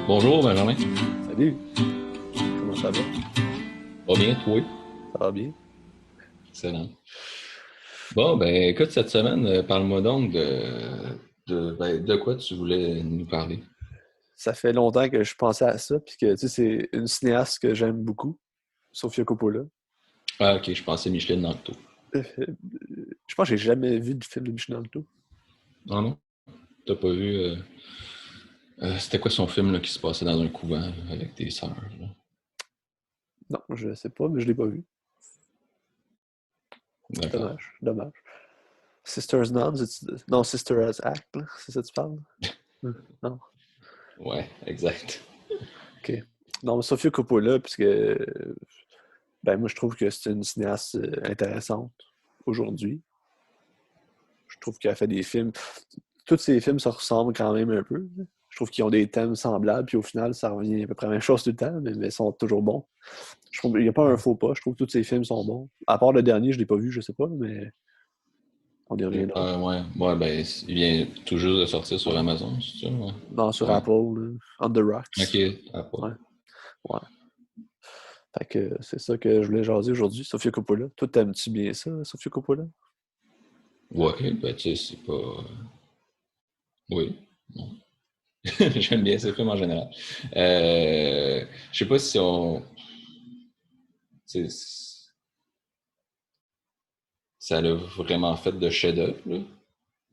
Bonjour Benjamin, Salut, comment ça va? va bien toi? Ça va bien? Excellent. Bon, ben écoute, cette semaine, parle-moi donc de quoi tu voulais nous parler. Ça fait longtemps que je pensais à ça, puis que tu sais, c'est une cinéaste que j'aime beaucoup, Sofia Coppola. Ah ok, je pensais Micheline dans le tout. Je pense que j'ai jamais vu de film de Michel Anto. Ah non? T'as pas vu c'était quoi son film là, qui se passait dans un couvent là, avec des sœurs là? Non, je sais pas, mais je l'ai pas vu. D'accord. Dommage, dommage. Sisters Nuns, non, Sisters Act, là, c'est ça que tu parles? Non, Ouais, exact. ok. Non, mais Sofia Coppola, puisque ben moi je trouve que c'est une cinéaste intéressante aujourd'hui. Je trouve qu'elle fait des films. Tous ces films se ressemblent quand même un peu. Je trouve qu'ils ont des thèmes semblables, puis au final, ça revient à peu près à la même chose tout le temps, mais ils sont toujours bons. Je trouve qu'il n'y a pas un faux pas. Je trouve que tous ces films sont bons. À part le dernier, je ne l'ai pas vu, je sais pas, mais on y reviendra. Ouais, ouais, ben il vient tout juste de sortir sur Amazon, c'est ça? Ouais. Non, sur Ouais. Apple, On the Ok, Rocks. ah, pas. Ouais, ouais. Fait que c'est ça que je voulais jaser aujourd'hui. Sofia Coppola. Toi, t'aimes-tu bien ça, Sofia Coppola? Ouais, ben tu sais, c'est pas. Oui. Non. J'aime bien ces films en général. Je sais pas si on. c'est- Ça l'a vraiment fait de chef-d'œuvre, là,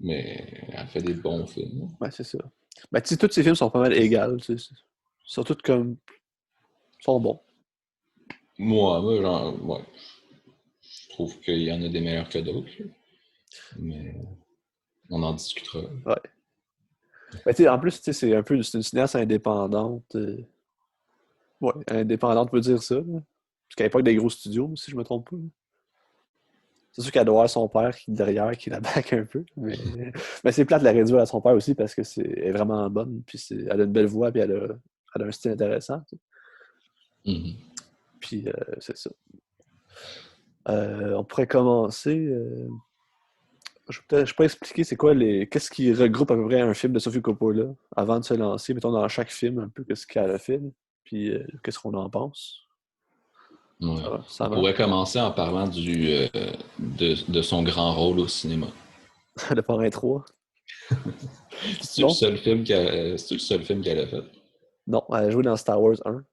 mais elle fait des bons films. Ouais, c'est ça. Ben, tu sais, tous ces films sont pas mal égaux, tu sais. Ils sont tous comme. Sont bons. Moi, genre, ouais, je trouve qu'il y en a des meilleurs que d'autres, là, mais on en discutera. Ouais. Ben, tu sais, en plus, tu sais, c'est une cinéaste indépendante. Ouais, indépendante peut dire ça, là. Parce qu'à l'époque des gros studios, si je me trompe pas. C'est sûr qu'elle doit avoir son père qui derrière, qui la back un peu. Mais c'est plate de la réduire à son père aussi parce que elle est vraiment bonne. Puis elle a une belle voix, puis elle a un style intéressant, tu sais. Mhm. Puis c'est ça. On pourrait commencer. Je peux expliquer c'est quoi qu'est-ce qui regroupe à peu près un film de Sophie Coppola avant de se lancer, mettons dans chaque film un peu qu'est-ce qu'elle a fait, là. Puis qu'est-ce qu'on en pense. Ouais. Ça On pourrait marche. commencer en parlant de son grand rôle au cinéma. Le Parrain 3. C'est-tu le Bon? seul film c'est-tu le seul film qu'elle a fait? Non, elle a joué dans Star Wars 1.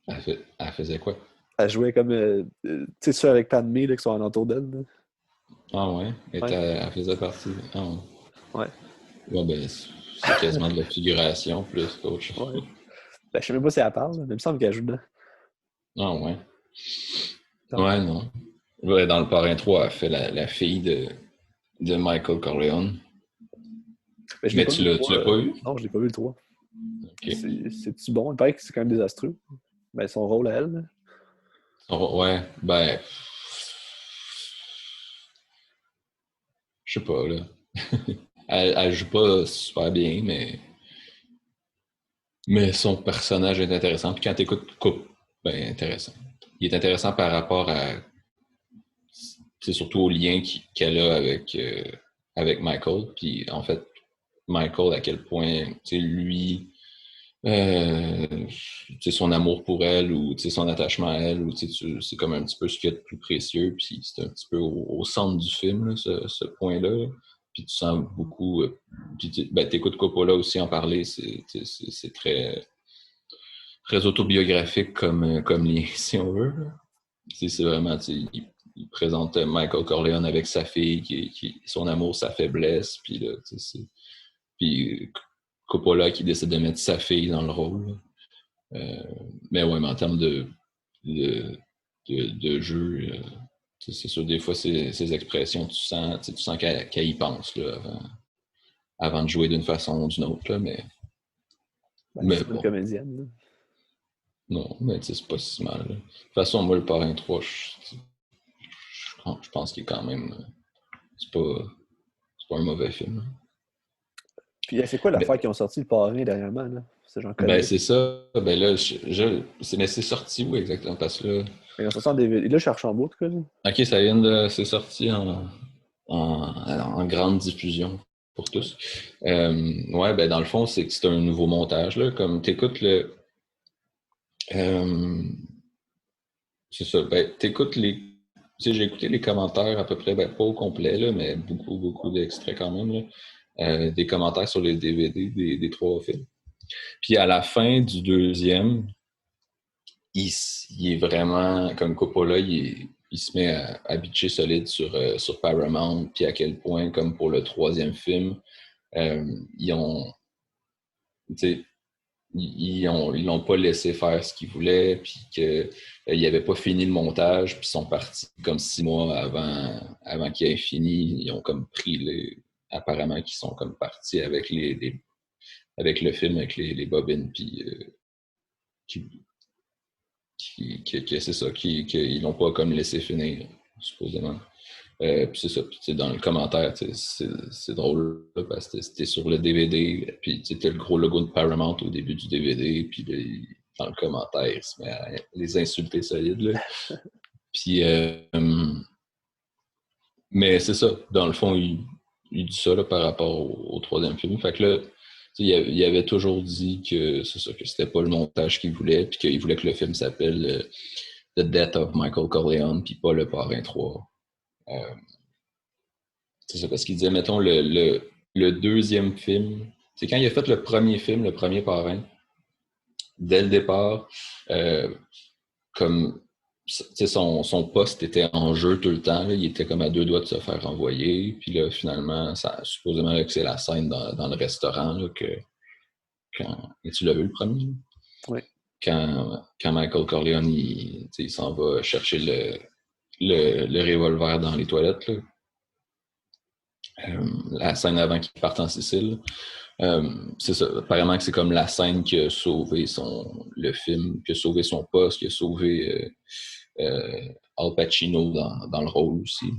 Elle faisait quoi? Elle jouait comme, tu sais, ceux avec Padmé là, qui sont alentour d'elle, là. Ah ouais? Ouais, Elle faisait partie. Ah ouais. ouais, Ouais, ben, c'est quasiment de la figuration plus qu'autre chose. ouais. Ben, je sais même pas si elle parle, là, mais il me semble qu'elle joue dedans. Ah ouais. Donc, Ouais, non. Ouais, dans le Parrain 3, elle fait la fille de Michael Corleone. ben, je l'ai Mais pas vu le tu 3. l'as pas eu? Non, je l'ai pas vu le 3. Ok. C'est-tu bon? Il paraît que c'est quand même désastreux. Ben, son rôle à elle, là. Ouais, ben, je sais pas, là. Elle joue pas super bien, mais son personnage est intéressant. Puis quand t'écoutes Coupe, ben, intéressant. Il est intéressant par rapport à, c'est surtout au lien qu'elle a avec Michael. Puis en fait, Michael, à quel point, tu sais, lui, tu sais, son amour pour elle ou tu sais, son attachement à elle, ou tu sais, c'est comme un petit peu ce qu'il y a de plus précieux. Puis c'est un petit peu au centre du film, là, ce point-là. Puis tu sens beaucoup. Puis ben, t'écoutes Coppola aussi en parler, c'est très autobiographique comme lien, si on veut. C'est vraiment, il présente Michael Corleone avec sa fille, son amour, sa faiblesse, puis là, puis Coppola qui décide de mettre sa fille dans le rôle. Euh, mais ouais, mais en termes de, de jeu, c'est sûr, des fois, ces expressions, tu sens qu'elle y pense là, avant de jouer d'une façon ou d'une autre, là, Ben, mais c'est une bonne bon, comédienne, là. non, mais c'est pas si mal. Là. De toute façon, moi, le Parrain 3, je pense qu'il est quand même. C'est pas, c'est pas un mauvais film. Puis c'est quoi Ben, l'affaire qui ont sorti le parrain dernièrement, là? Ça, j'en ben, connais. c'est ça. Ben là, mais c'est sorti où exactement? Parce que là, Ils ont sorti en DVD. Là, je cherche en bout, en tout cas. Là. ok, c'est sorti en grande diffusion pour Ouais. tous. Ouais, ben dans le fond, c'est que c'est un nouveau montage, là. Comme t'écoutes le. euh, c'est ça. Ben, t'écoutes les. Tu sais, j'ai écouté les commentaires à peu près, ben pas au complet, là, mais beaucoup d'extraits quand même, là. Des commentaires sur les DVD des trois films. Puis à la fin du deuxième, il est vraiment, comme Coppola, il se met à bitcher solide sur Paramount, puis à quel point, comme pour le troisième film, euh, ils ont, tu sais, ils l'ont pas laissé faire ce qu'ils voulaient, puis qu'ils n'avaient pas fini le montage, puis ils sont partis comme 6 mois avant qu'il ait fini. Ils ont comme pris apparemment qu'ils sont comme partis avec avec le film, avec les bobines, puis qui, c'est ça, qu'ils l'ont pas comme laissé finir, supposément. Puis c'est ça, puis dans le commentaire, c'est drôle, là, parce que c'était sur le DVD, puis t'as le gros logo de Paramount au début du DVD, puis là, dans le commentaire, il se met à les insulter solides, là. Puis, mais c'est ça, dans le fond, il dit ça là, par rapport au troisième film. Fait que là, il avait toujours dit que c'est ça, que c'était pas le montage qu'il voulait, puis qu'il voulait que le film s'appelle The Death of Michael Corleone, puis pas Le Parrain 3. Euh, c'est ça, parce qu'il disait, mettons, le deuxième film, c'est quand il a fait le premier film, le premier Parrain, dès le départ, euh, comme son poste était en jeu tout le temps, là, il était comme à 2 doigts de se faire renvoyer, puis là, finalement, supposément là, que c'est la scène dans le restaurant, là, et tu l'as vu le premier? Oui. Quand Michael Corleone, il s'en va chercher le revolver dans les toilettes, là. La scène avant qu'il parte en Sicile. C'est ça. Apparemment que c'est comme la scène qui a sauvé le film, qui a sauvé son poste, qui a sauvé Al Pacino dans le rôle aussi.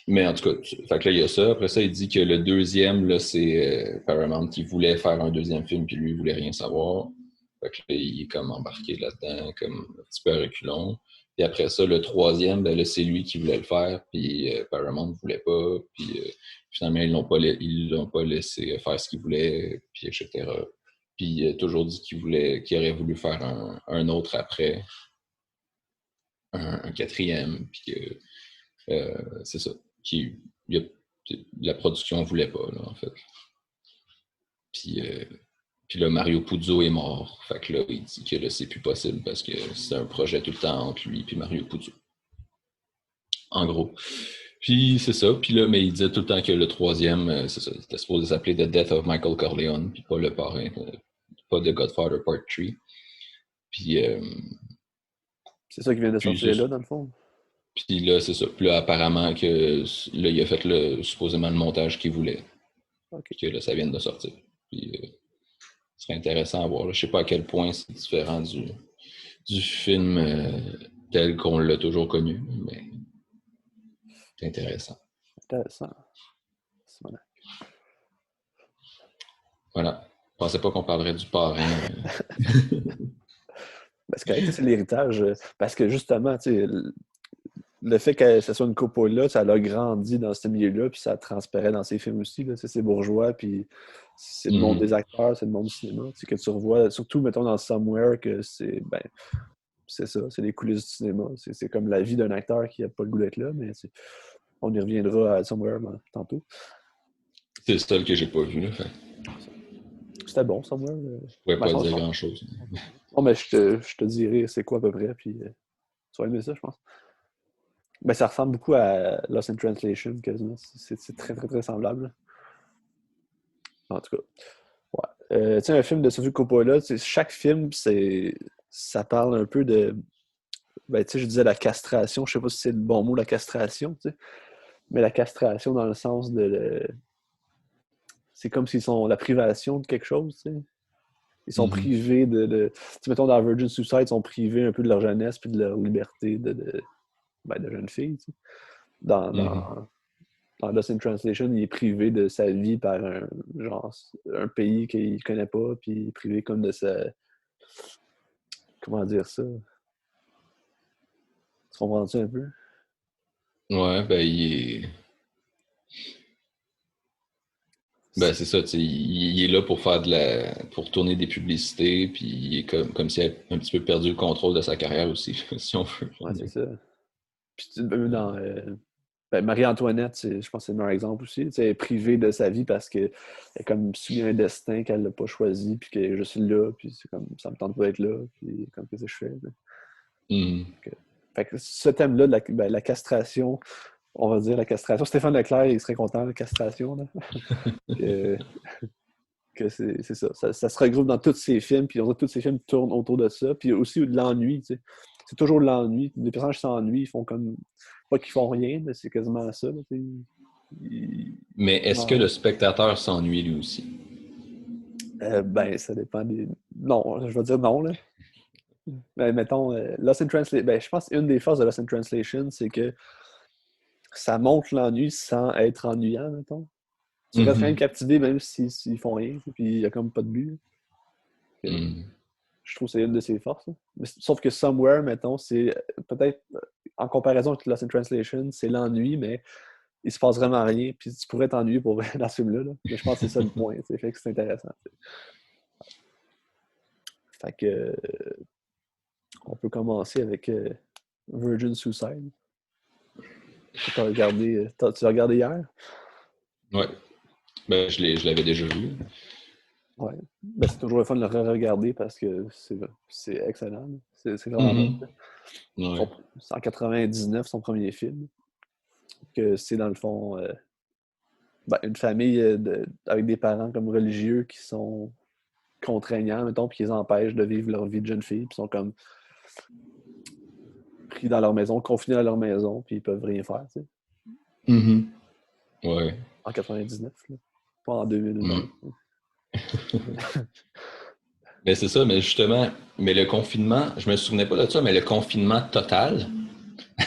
Mais en tout cas, fait que là, il y a ça. Après ça, il dit que le deuxième, là, c'est Paramount qui voulait faire un deuxième film, puis lui, il voulait rien savoir. Fait que là, il est comme embarqué là-dedans, comme un petit peu à reculons. Puis après ça, le troisième, ben là, c'est lui qui voulait le faire, puis Paramount ne voulait pas. Puis finalement, ils l'ont pas laissé faire ce qu'il voulait, puis etc. Puis il a toujours dit qu'il aurait voulu faire un autre après, un quatrième, puis que c'est ça. La production ne voulait pas, là, en fait. Puis là, Mario Puzo est mort. Fait que là, il dit que là, c'est plus possible parce que c'est un projet tout le temps entre lui et Mario Puzo. En gros. Puis c'est ça. Puis là, mais il disait tout le temps que le troisième, c'est ça, c'était supposé s'appeler The Death of Michael Corleone, puis pas le parrain, pas The Godfather Part 3. Puis, C'est ça qui vient de puis sortir là, dans le fond. puis là, c'est ça. Puis là, apparemment que là, il a fait supposément le montage qu'il voulait. OK. Que là, ça vient de sortir. Puis, ce serait intéressant à voir. Là. Je sais pas à quel point c'est différent du film tel qu'on l'a toujours connu, mais c'est intéressant. Intéressant. Voilà. Voilà. Je pensais pas qu'on parlerait du parrain. Ben, c'est correct, c'est l'héritage. Parce que justement, tu sais, le fait que ce soit une Coppola, ça l'a grandi dans ce milieu-là, puis ça transparaît dans ses films aussi. Là. C'est bourgeois, puis c'est le monde des acteurs, c'est le monde du cinéma. C'est que tu revois, surtout, mettons, dans Somewhere, que c'est ça, c'est les coulisses du cinéma. C'est comme la vie d'un acteur qui n'a pas le goût d'être là, mais on y reviendra à Somewhere tantôt. C'est le seul que j'ai pas vu. Là, fait. C'était bon, Somewhere. Je pourrais pas dire grand-chose. Non, mais je te dirai c'est quoi à peu près, puis tu vas aimer ça, je pense. Ben, ça ressemble beaucoup à Lost in Translation, quasiment. C'est très, très, très semblable. En tout cas, ouais. Tu sais, un film de Sofia Coppola, chaque film, ça parle un peu de... Ben, tu sais, je disais la castration. Je sais pas si c'est le bon mot, la castration, tu sais. Mais la castration dans le sens c'est comme s'ils sont la privation de quelque chose, tu sais. Ils sont privés tu sais, mettons, dans Virgin Suicide, ils sont privés un peu de leur jeunesse puis de leur liberté de jeune fille, tu sais. Dans dans Lost in Translation, il est privé de sa vie par un pays qu'il ne connaît pas, puis il est privé comme de sa... Comment dire ça? Tu comprends-tu un peu? Ouais, ben ben c'est ça, tu sais, il est là pour faire pour tourner des publicités, puis il est comme s'il avait un petit peu perdu le contrôle de sa carrière aussi, si on veut. Ouais, c'est ça. Puis dans Marie-Antoinette, je pense que c'est le meilleur exemple aussi. Elle est privée de sa vie parce qu'elle est comme subi un destin qu'elle n'a pas choisi, puis que je suis là, puis c'est comme ça me tente pas d'être là, puis comme qu'est-ce que je fais. Mm. Fait que ce thème-là de la castration, on va dire la castration. Stéphane Leclerc, il serait content de la castration. Là. que, que c'est ça. Ça se regroupe dans tous ces films, puis tous ces films tournent autour de ça. Puis aussi de l'ennui, tu sais. C'est toujours de l'ennui. Les personnages s'ennuient, ils font comme. Pas qu'ils font rien, mais c'est quasiment ça. Là, Mais est-ce que le spectateur s'ennuie lui aussi? Ben, ça dépend des. Non, je vais dire non, là. Ben, mettons, Lost in Translation. Ben, je pense qu'une des forces de Lost in Translation, c'est que ça montre l'ennui sans être ennuyant, mettons. Tu restes quand même captivé même s'ils font rien, puis il n'y a comme pas de but. Je trouve que c'est une de ses forces. Mais, sauf que Somewhere, mettons, c'est peut-être, en comparaison avec Lost in Translation, c'est l'ennui, mais il se passe vraiment rien, puis tu pourrais t'ennuyer pour dans ce film-là. Là. Mais je pense que c'est ça le point. Fait que c'est intéressant. Fait que on peut commencer avec Virgin Suicide. Tu as regardé hier? Ouais. Ben, je l'avais déjà vu. Ouais. Ben, c'est toujours le fun de le re-regarder parce que c'est excellent. C'est vraiment bon. Ouais. C'est en 99, son premier film. Que c'est dans le fond une famille avec des parents comme religieux qui sont contraignants, mettons, puis qui les empêchent de vivre leur vie de jeune fille, puis sont comme pris dans leur maison, confinés dans leur maison, puis ils peuvent rien faire, tu sais. Ouais. En 99, là. Pas en 2020. Mais c'est ça, mais justement, mais le confinement, je me souvenais pas de ça, mais le confinement total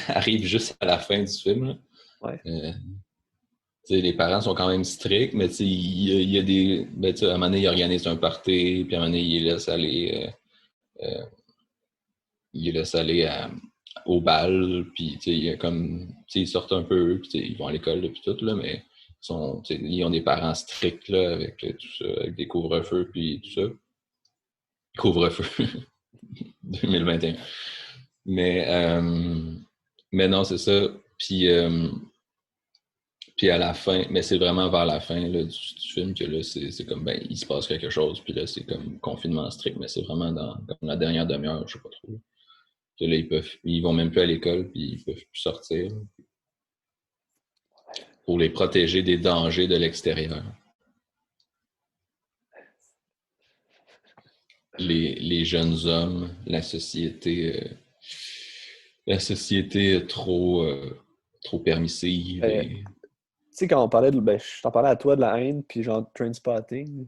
arrive juste à la fin du film. Là. Ouais. Les parents sont quand même stricts, mais il y a des. Ben, à un moment donné, ils organisent un party, puis à un moment donné, ils les laissent aller au bal, puis il y a comme. Ils sortent un peu, puis ils vont à l'école, puis tout, là, mais ils ont des parents stricts là, avec tout ça, avec des couvre-feux, puis tout ça. Couvre-feu 2021. Mais non, c'est ça. Puis à la fin, mais c'est vraiment vers la fin là, du film que là, c'est comme, ben, il se passe quelque chose, puis là, c'est comme confinement strict, mais c'est vraiment dans la dernière demi-heure, je sais pas trop. Que là, ils vont même plus à l'école, puis ils peuvent plus sortir pour les protéger des dangers de l'extérieur. Les jeunes hommes, la société trop permissive. Tu sais, quand on parlait je t'en parlais à toi de la haine, puis genre Trainspotting.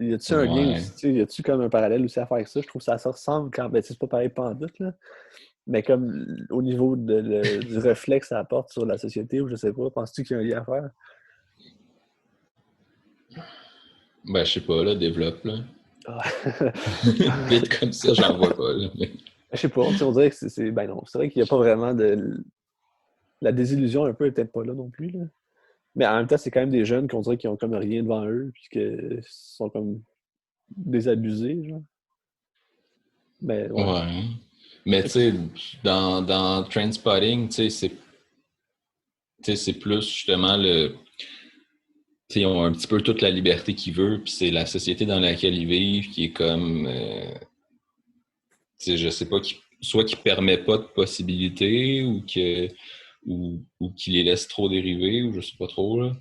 Y a-tu un lien aussi, y a-tu comme un parallèle aussi à faire avec ça? Je trouve que ça ressemble quand. Ben, c'est pas pareil pantoute, là. Mais comme au niveau du reflet que ça apporte sur la société, ou je sais pas, penses-tu qu'il y a un lien à faire? Ben, je sais pas, là, développe, là. Ah. Vite comme ça, j'en vois pas, là. Mais... Je sais pas, on dirait que c'est. Ben non, c'est vrai qu'il n'y a pas vraiment de. La désillusion un peu est peut-être pas là non plus, là. Mais en même temps, c'est quand même des jeunes qu'on dirait qu'ils ont comme rien devant eux, puis qu'ils sont comme désabusés, genre. Mais ouais. Mais tu sais, dans Trainspotting, tu sais, c'est plus justement le. Tu sais, ils ont un petit peu toute la liberté qu'ils veulent, puis c'est la société dans laquelle ils vivent qui est comme. Tu sais, je sais pas, soit qui permet pas de possibilités ou qui les laisse trop dériver, ou je sais pas trop, là.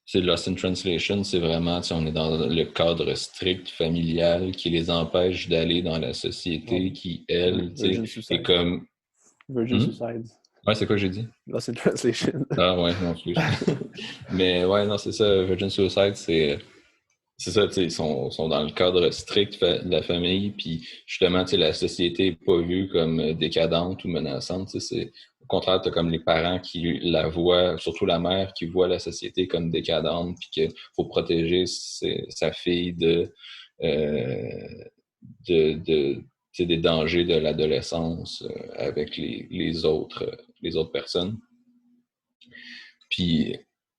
C'est Lost in Translation, c'est vraiment, on est dans le cadre strict familial qui les empêche d'aller dans la société qui, elle, est comme... Virgin Suicide. Ouais, c'est quoi que j'ai dit? Lost in Translation. Ah ouais, non, excuse. Mais ouais, non, c'est ça, Virgin Suicide, c'est ça, tu sais, sont dans le cadre strict de la famille, puis justement, tu sais, la société n'est pas vue comme décadente ou menaçante, tu sais, au contraire, tu as comme les parents qui la voient, surtout la mère, qui voit la société comme décadente, puis qu'il faut protéger sa fille euh, de tu sais, des dangers de l'adolescence avec les autres personnes. Puis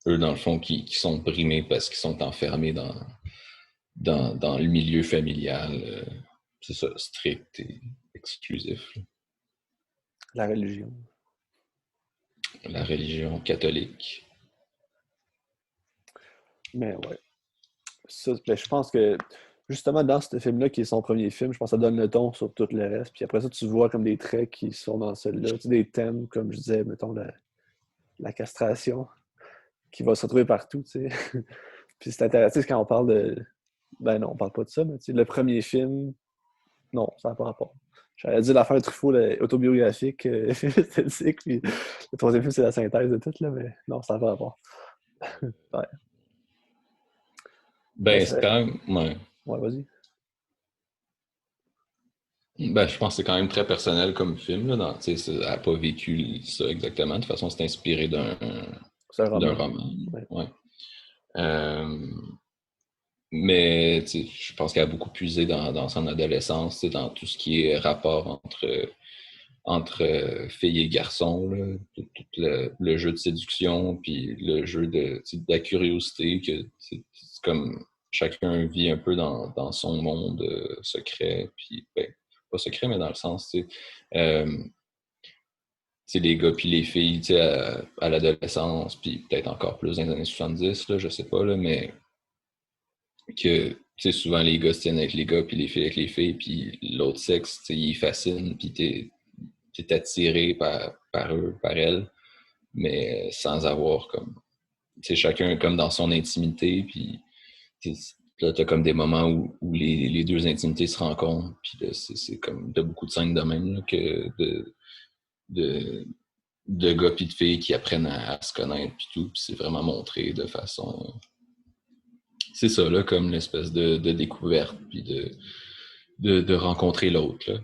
eux, dans le fond, qui sont brimés parce qu'ils sont enfermés dans le milieu familial, c'est ça, strict et exclusif. La religion. La religion catholique. Mais ouais. Ça, ben, je pense que justement dans ce film-là, qui est son premier film, je pense que ça donne le ton sur tout le reste. Puis après ça, tu vois comme des traits qui sont dans celui-là. Tu sais, des thèmes, comme je disais, mettons la castration, qui va se retrouver partout, tu sais. Puis c'est intéressant quand on parle de. Ben non, on parle pas de ça, mais tu sais, le premier film, non, ça n'a pas rapport. J'allais dire l'affaire Truffaut, autobiographique, film esthétique, puis le troisième film, c'est la synthèse de tout, là, mais non, ça n'a pas rapport. Ouais. Mais Ben, c'est c'est. quand même. Ouais. Ouais, vas-y. Ben, je pense que c'est quand même très personnel comme film. Là, elle n'a pas vécu ça exactement. De toute façon, c'est inspiré C'est un d'un roman. roman. Ouais. Ouais. Euh, mais je pense qu'elle a beaucoup puisé dans son adolescence, dans tout ce qui est rapport entre filles et garçons, là, tout le jeu de séduction, puis le jeu de la curiosité, que c'est comme chacun vit un peu dans son monde secret, puis ben, pas secret, mais dans le sens, euh, les gars puis les filles à l'adolescence, puis peut-être encore plus dans les années 70, là, je sais pas, là, mais que souvent les gars se tiennent avec les gars, puis les filles avec les filles, puis l'autre sexe, il fascine, puis t'es attiré par eux, par elles, mais sans avoir comme, chacun comme dans son intimité, puis là, t'as comme des moments où les deux intimités se rencontrent, puis là, c'est comme, t'as beaucoup de scènes de même, là, que de, de gars puis de filles qui apprennent à se connaître, puis tout, puis c'est vraiment montré de façon... C'est ça, là, comme l'espèce de découverte, puis de rencontrer l'autre, là.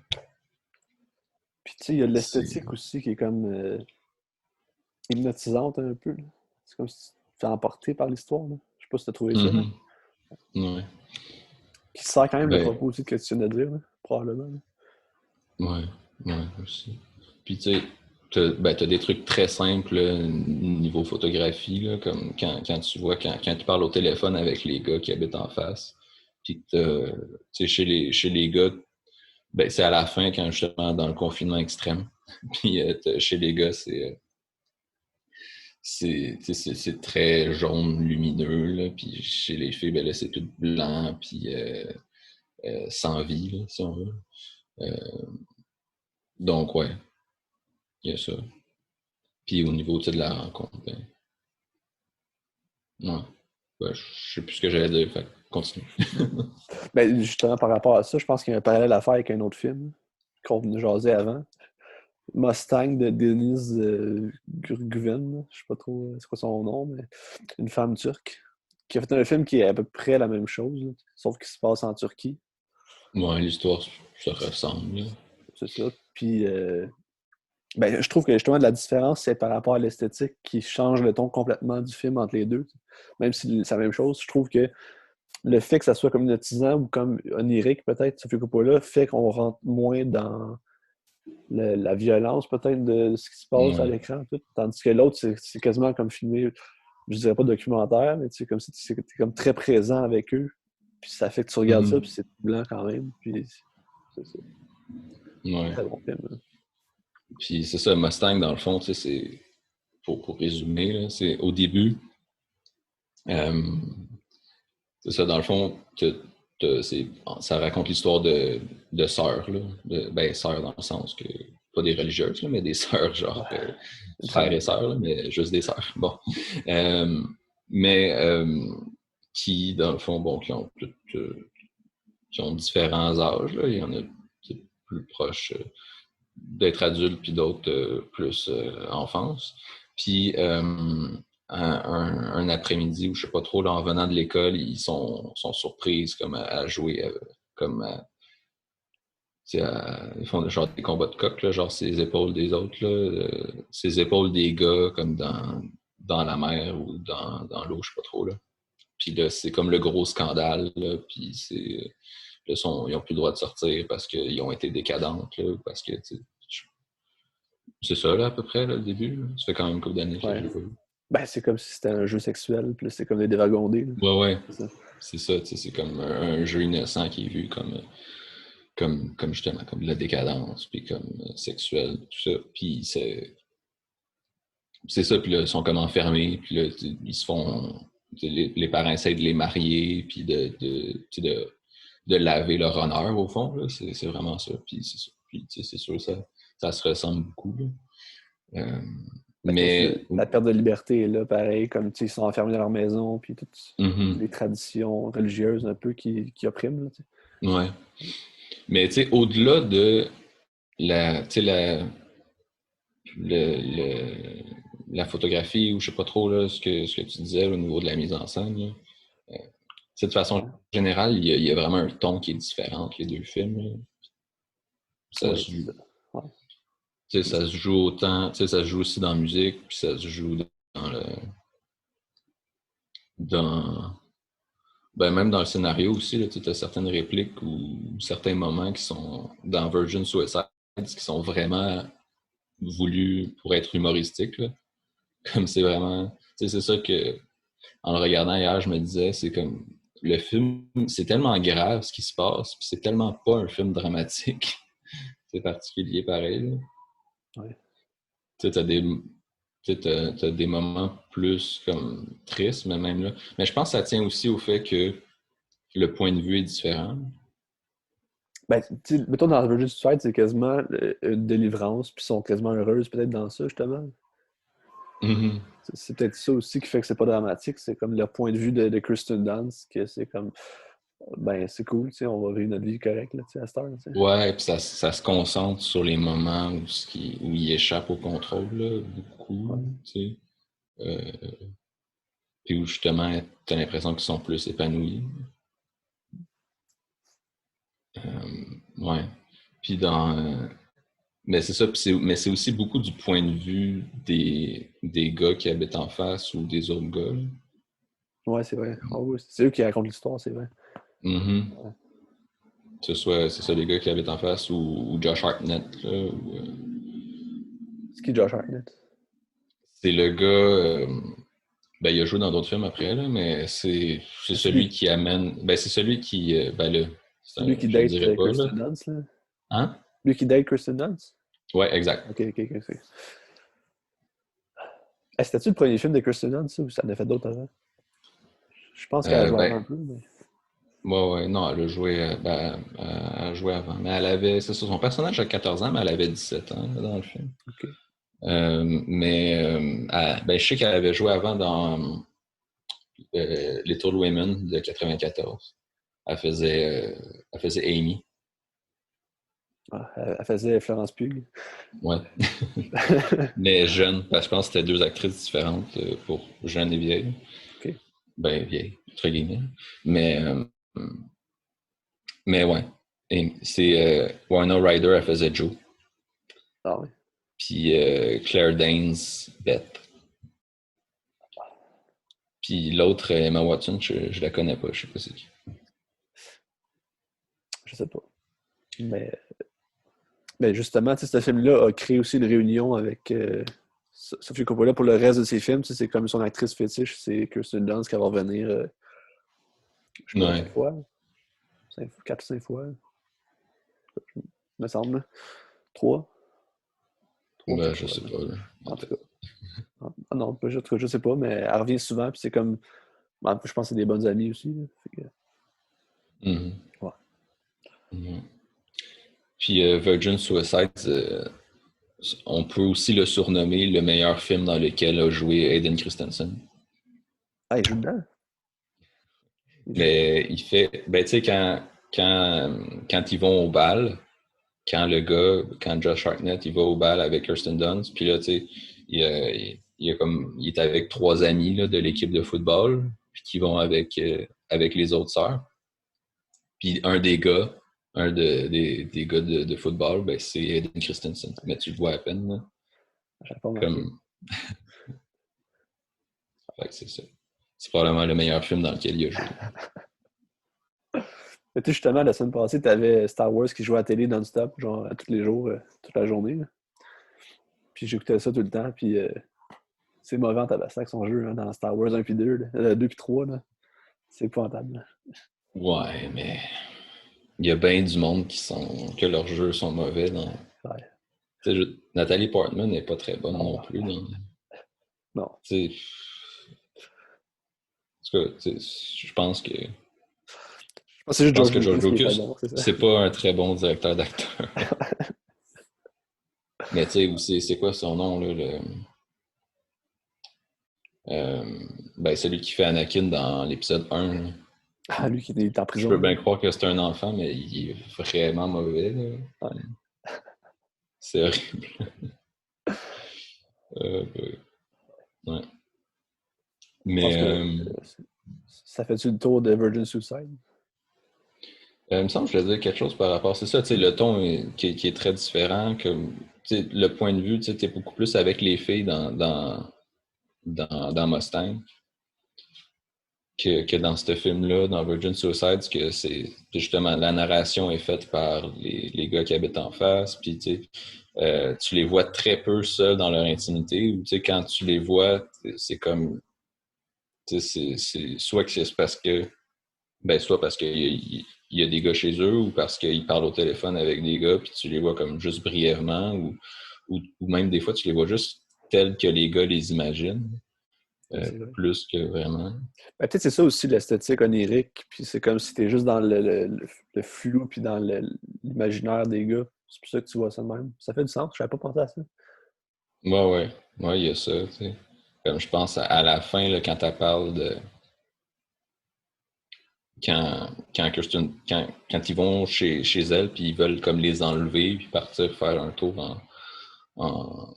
Puis tu sais, il y a C'est... l'esthétique aussi qui est comme hypnotisante un peu, là. C'est comme si tu te fais emporter par l'histoire, là. Je sais pas si tu as trouvé ça, là. Mm-hmm. Ouais. Qui sert quand même le Ben, propos aussi que tu viens de dire, là, probablement, là. ouais, ouais, aussi. Puis tu sais, t'as des trucs très simples là, niveau photographie, là, comme quand tu vois, quand tu parles au téléphone avec les gars qui habitent en face, puis que tu sais, chez les gars, ben, c'est à la fin, quand justement dans le confinement extrême, puis chez les gars, c'est très jaune lumineux, là, puis chez les filles, ben là, c'est tout blanc, puis sans vie, là, si on veut. Euh, donc, ouais, il y a ça. Puis au niveau de la rencontre, ben, ouais. Ben, je sais plus ce que j'allais dire, fait que continue. Ben, justement, par rapport à ça, je pense qu'il y a un parallèle à faire avec un autre film qu'on venait jaser avant. Mustang de Denise Gurguen, là. Je sais pas trop c'est quoi son nom, mais une femme turque qui a fait un film qui est à peu près la même chose, là, sauf qu'il se passe en Turquie. Ouais, l'histoire se ressemble, là. C'est ça. Puis, ben, je trouve que justement la différence, c'est par rapport à l'esthétique qui change le ton complètement du film entre les deux. Même si c'est la même chose, je trouve que le fait que ça soit comme hypnotisant ou comme onirique, peut-être, Sofia Coppola, fait qu'on rentre moins dans la violence, peut-être, de ce qui se passe à Ouais. l'écran. Tout. Tandis que l'autre, c'est quasiment comme filmé, je dirais pas documentaire, mais c'est comme si tu es comme très présent avec eux. Puis ça fait que tu regardes ça, Mhm. puis c'est blanc quand même. Puis c'est un Ouais. très bon film, là. Puis c'est ça, Mustang, dans le fond, tu sais, c'est, pour résumer, là, c'est au début, euh, c'est ça, dans le fond, ça raconte l'histoire de sœurs, là, ben, sœurs dans le sens que, pas des religieuses, là, mais des sœurs, Ouais. genre Une frères et famille. sœurs, là, mais juste des sœurs. Bon. Euh, mais qui, dans le fond, bon, qui ont différents âges, là. Il y en a plus proches d'être adultes, puis d'autres plus enfance. Puis un après-midi ou je sais pas trop, là, en venant de l'école, ils sont surprises comme à jouer comme ils font genre des combats de coq, là, genre ses épaules des autres, là, ses épaules des gars comme dans la mer ou dans l'eau, je sais pas trop. Là. Puis là, c'est comme le gros scandale, là, puis là, ils ont plus le droit de sortir parce qu'ils ont été décadentes, là, parce que c'est ça là à peu près là, le début. Là. Ça fait quand même une couple d'années que je l'ai pas vu. Ben, c'est comme si c'était un jeu sexuel, puis là, c'est comme des dévergondés. Là. Ouais. C'est ça. C'est ça, tu sais, c'est comme un jeu innocent qui est vu comme justement, comme de la décadence, puis comme sexuel, tout ça. Puis c'est ça, puis là, ils sont comme enfermés, puis là, ils se font. Les parents essaient de les marier, puis de laver leur honneur, au fond, là. C'est vraiment ça. Puis c'est ça. Puis c'est sûr, ça se ressemble beaucoup, là. Mais la perte de liberté est là, pareil, comme ils sont enfermés dans leur maison, puis toutes les traditions religieuses un peu qui oppriment. Là, ouais. Mais tu sais, au-delà de la la photographie ou je sais pas trop là, ce que tu disais là, au niveau de la mise en scène, là, de façon générale, il y a vraiment un ton qui est différent entre les deux films. Là. Ça se joue. Ça se joue autant, ça se joue aussi dans la musique, puis ça se joue même dans le scénario aussi, là, tu as certaines répliques ou certains moments qui sont dans Virgin Suicide qui sont vraiment voulus pour être humoristiques. Là. Comme c'est vraiment. C'est ça que, en le regardant hier, je me disais, c'est comme. Le film, c'est tellement grave ce qui se passe, puis c'est tellement pas un film dramatique. C'est particulier pareil. Là. Ouais. Tu sais, t'as des moments plus comme tristes, mais même là. Mais je pense que ça tient aussi au fait que le point de vue est différent. Ben, mettons dans Virgin Suicide, c'est quasiment une délivrance, puis ils sont quasiment heureuses peut-être dans ça, justement. Mm-hmm. C'est peut-être ça aussi qui fait que c'est pas dramatique, c'est comme le point de vue de Kristen Dunst, que c'est comme, ben c'est cool, on va vivre notre vie correcte là, à cette heure. T'sais. Ouais, puis ça se concentre sur les moments où il échappe au contrôle, là, beaucoup, tu sais. Puis où justement, t'as l'impression qu'ils sont plus épanouis. Ouais. Puis mais c'est ça, mais c'est aussi beaucoup du point de vue des gars qui habitent en face ou des autres gars. Là. Ouais, c'est vrai. Oh, oui. C'est eux qui racontent l'histoire, c'est vrai. Mm-hmm. Ouais. C'est ça les gars qui habitent en face ou Josh Hartnett. Là, C'est qui Josh Hartnett? C'est le gars. Il a joué dans d'autres films après, là, mais c'est celui qui amène. C'est celui qui. C'est lui qui date Kristen Dunst, là? Hein? Lui qui date Kristen Dunst? Ouais, exact. Ok. C'était-tu le premier film de Kristen Dunst, ou ça en a fait d'autres avant? Je pense qu'elle a joué avant un peu, mais... Ouais, non, elle a joué, avant. Mais elle avait, c'est ça, son personnage a 14 ans, mais elle avait 17 ans là, dans le film. Okay. Je sais qu'elle avait joué avant dans Little Women de 94. Elle faisait Amy. Ah, elle faisait Florence Pugh. Ouais. Mais jeune, parce que je pense que c'était deux actrices différentes pour jeune et vieille. Okay. Vieille, entre guillemets. Mais ouais. Et c'est Winona Ryder, elle faisait Joe. Ah oui. Puis Claire Danes, Beth. Puis l'autre, Emma Watson, je la connais pas, je sais pas c'est qui. Je sais pas. Mais justement, ce film-là a créé aussi une réunion avec Sofia Coppola pour le reste de ses films. C'est comme son actrice fétiche, c'est Kirsten Dunst qui va revenir je sais pas, 4 fois. 4 ou 5 fois. Me semble. 3. Je sais pas. Là. En tout cas. Ah non, je sais pas, mais elle revient souvent, puis c'est comme. Je pense que c'est des bonnes amies aussi. Là. Mm-hmm. Ouais. Mm-hmm. Puis Virgin Suicide, on peut aussi le surnommer le meilleur film dans lequel a joué Hayden Christensen. Ah, il joue dedans? Mais il fait. Tu sais, quand ils vont au bal, quand Josh Hartnett, il va au bal avec Kirsten Dunst, puis là, tu sais, il est avec 3 amis là, de l'équipe de football, puis qui vont avec les autres sœurs. Puis des gars de football, ben, c'est Hayden Christensen. Mais tu le vois à peine, là. J'avais pas remarqué. Comme... Fait que c'est ça. C'est probablement le meilleur film dans lequel il a joué. Mais tu sais, justement, la semaine passée, tu avais Star Wars qui jouait à la télé non-stop, genre tous les jours, toute la journée. Là. Puis j'écoutais ça tout le temps, puis c'est mauvais en tabaslac son jeu hein, dans Star Wars 1 puis 2, 2 puis 3. Là. C'est épouvantable. Là. Ouais, mais il y a bien du monde que leurs jeux sont mauvais. Ouais. Nathalie Portman n'est pas très bonne non plus. Non. En tout cas, je pense que C'est juste George George Lucas qui est Lucas, pas bon, c'est ça. c'est pas un très bon directeur d'acteur. Mais tu sais, aussi, c'est quoi son nom, là, ben, celui qui fait Anakin dans l'épisode 1. Là. Ah, lui qui est en Je prison. peux bien croire que c'est un enfant, mais il est vraiment mauvais. Là. Ouais. C'est horrible. Ouais. Mais Ça fait-tu le tour de Virgin Suicide? il me semble que je voulais dire quelque chose par rapport. C'est ça, tu sais, le ton qui est très différent. Le point de vue, tu es beaucoup plus avec les filles dans Mustang que dans ce film-là, dans Virgin Suicide, que c'est justement la narration est faite par les gars qui habitent en face, puis tu les vois très peu seuls dans leur intimité, ou quand tu les vois, c'est comme c'est soit que c'est parce que soit parce qu'il y a des gars chez eux ou parce qu'ils parlent au téléphone avec des gars puis tu les vois comme juste brièvement ou même des fois tu les vois juste tels que les gars les imaginent plus que vraiment. Ben, peut-être c'est ça aussi l'esthétique onirique, puis c'est comme si t'es juste dans le flou puis dans l'imaginaire des gars. C'est pour ça que tu vois ça de même. Ça fait du sens, je n'avais pas pensé à ça. Ouais, il y a ça, tu sais. Comme je pense à la fin, là, quand elle parle de quand ils vont chez elle puis ils veulent comme les enlever puis partir faire un tour en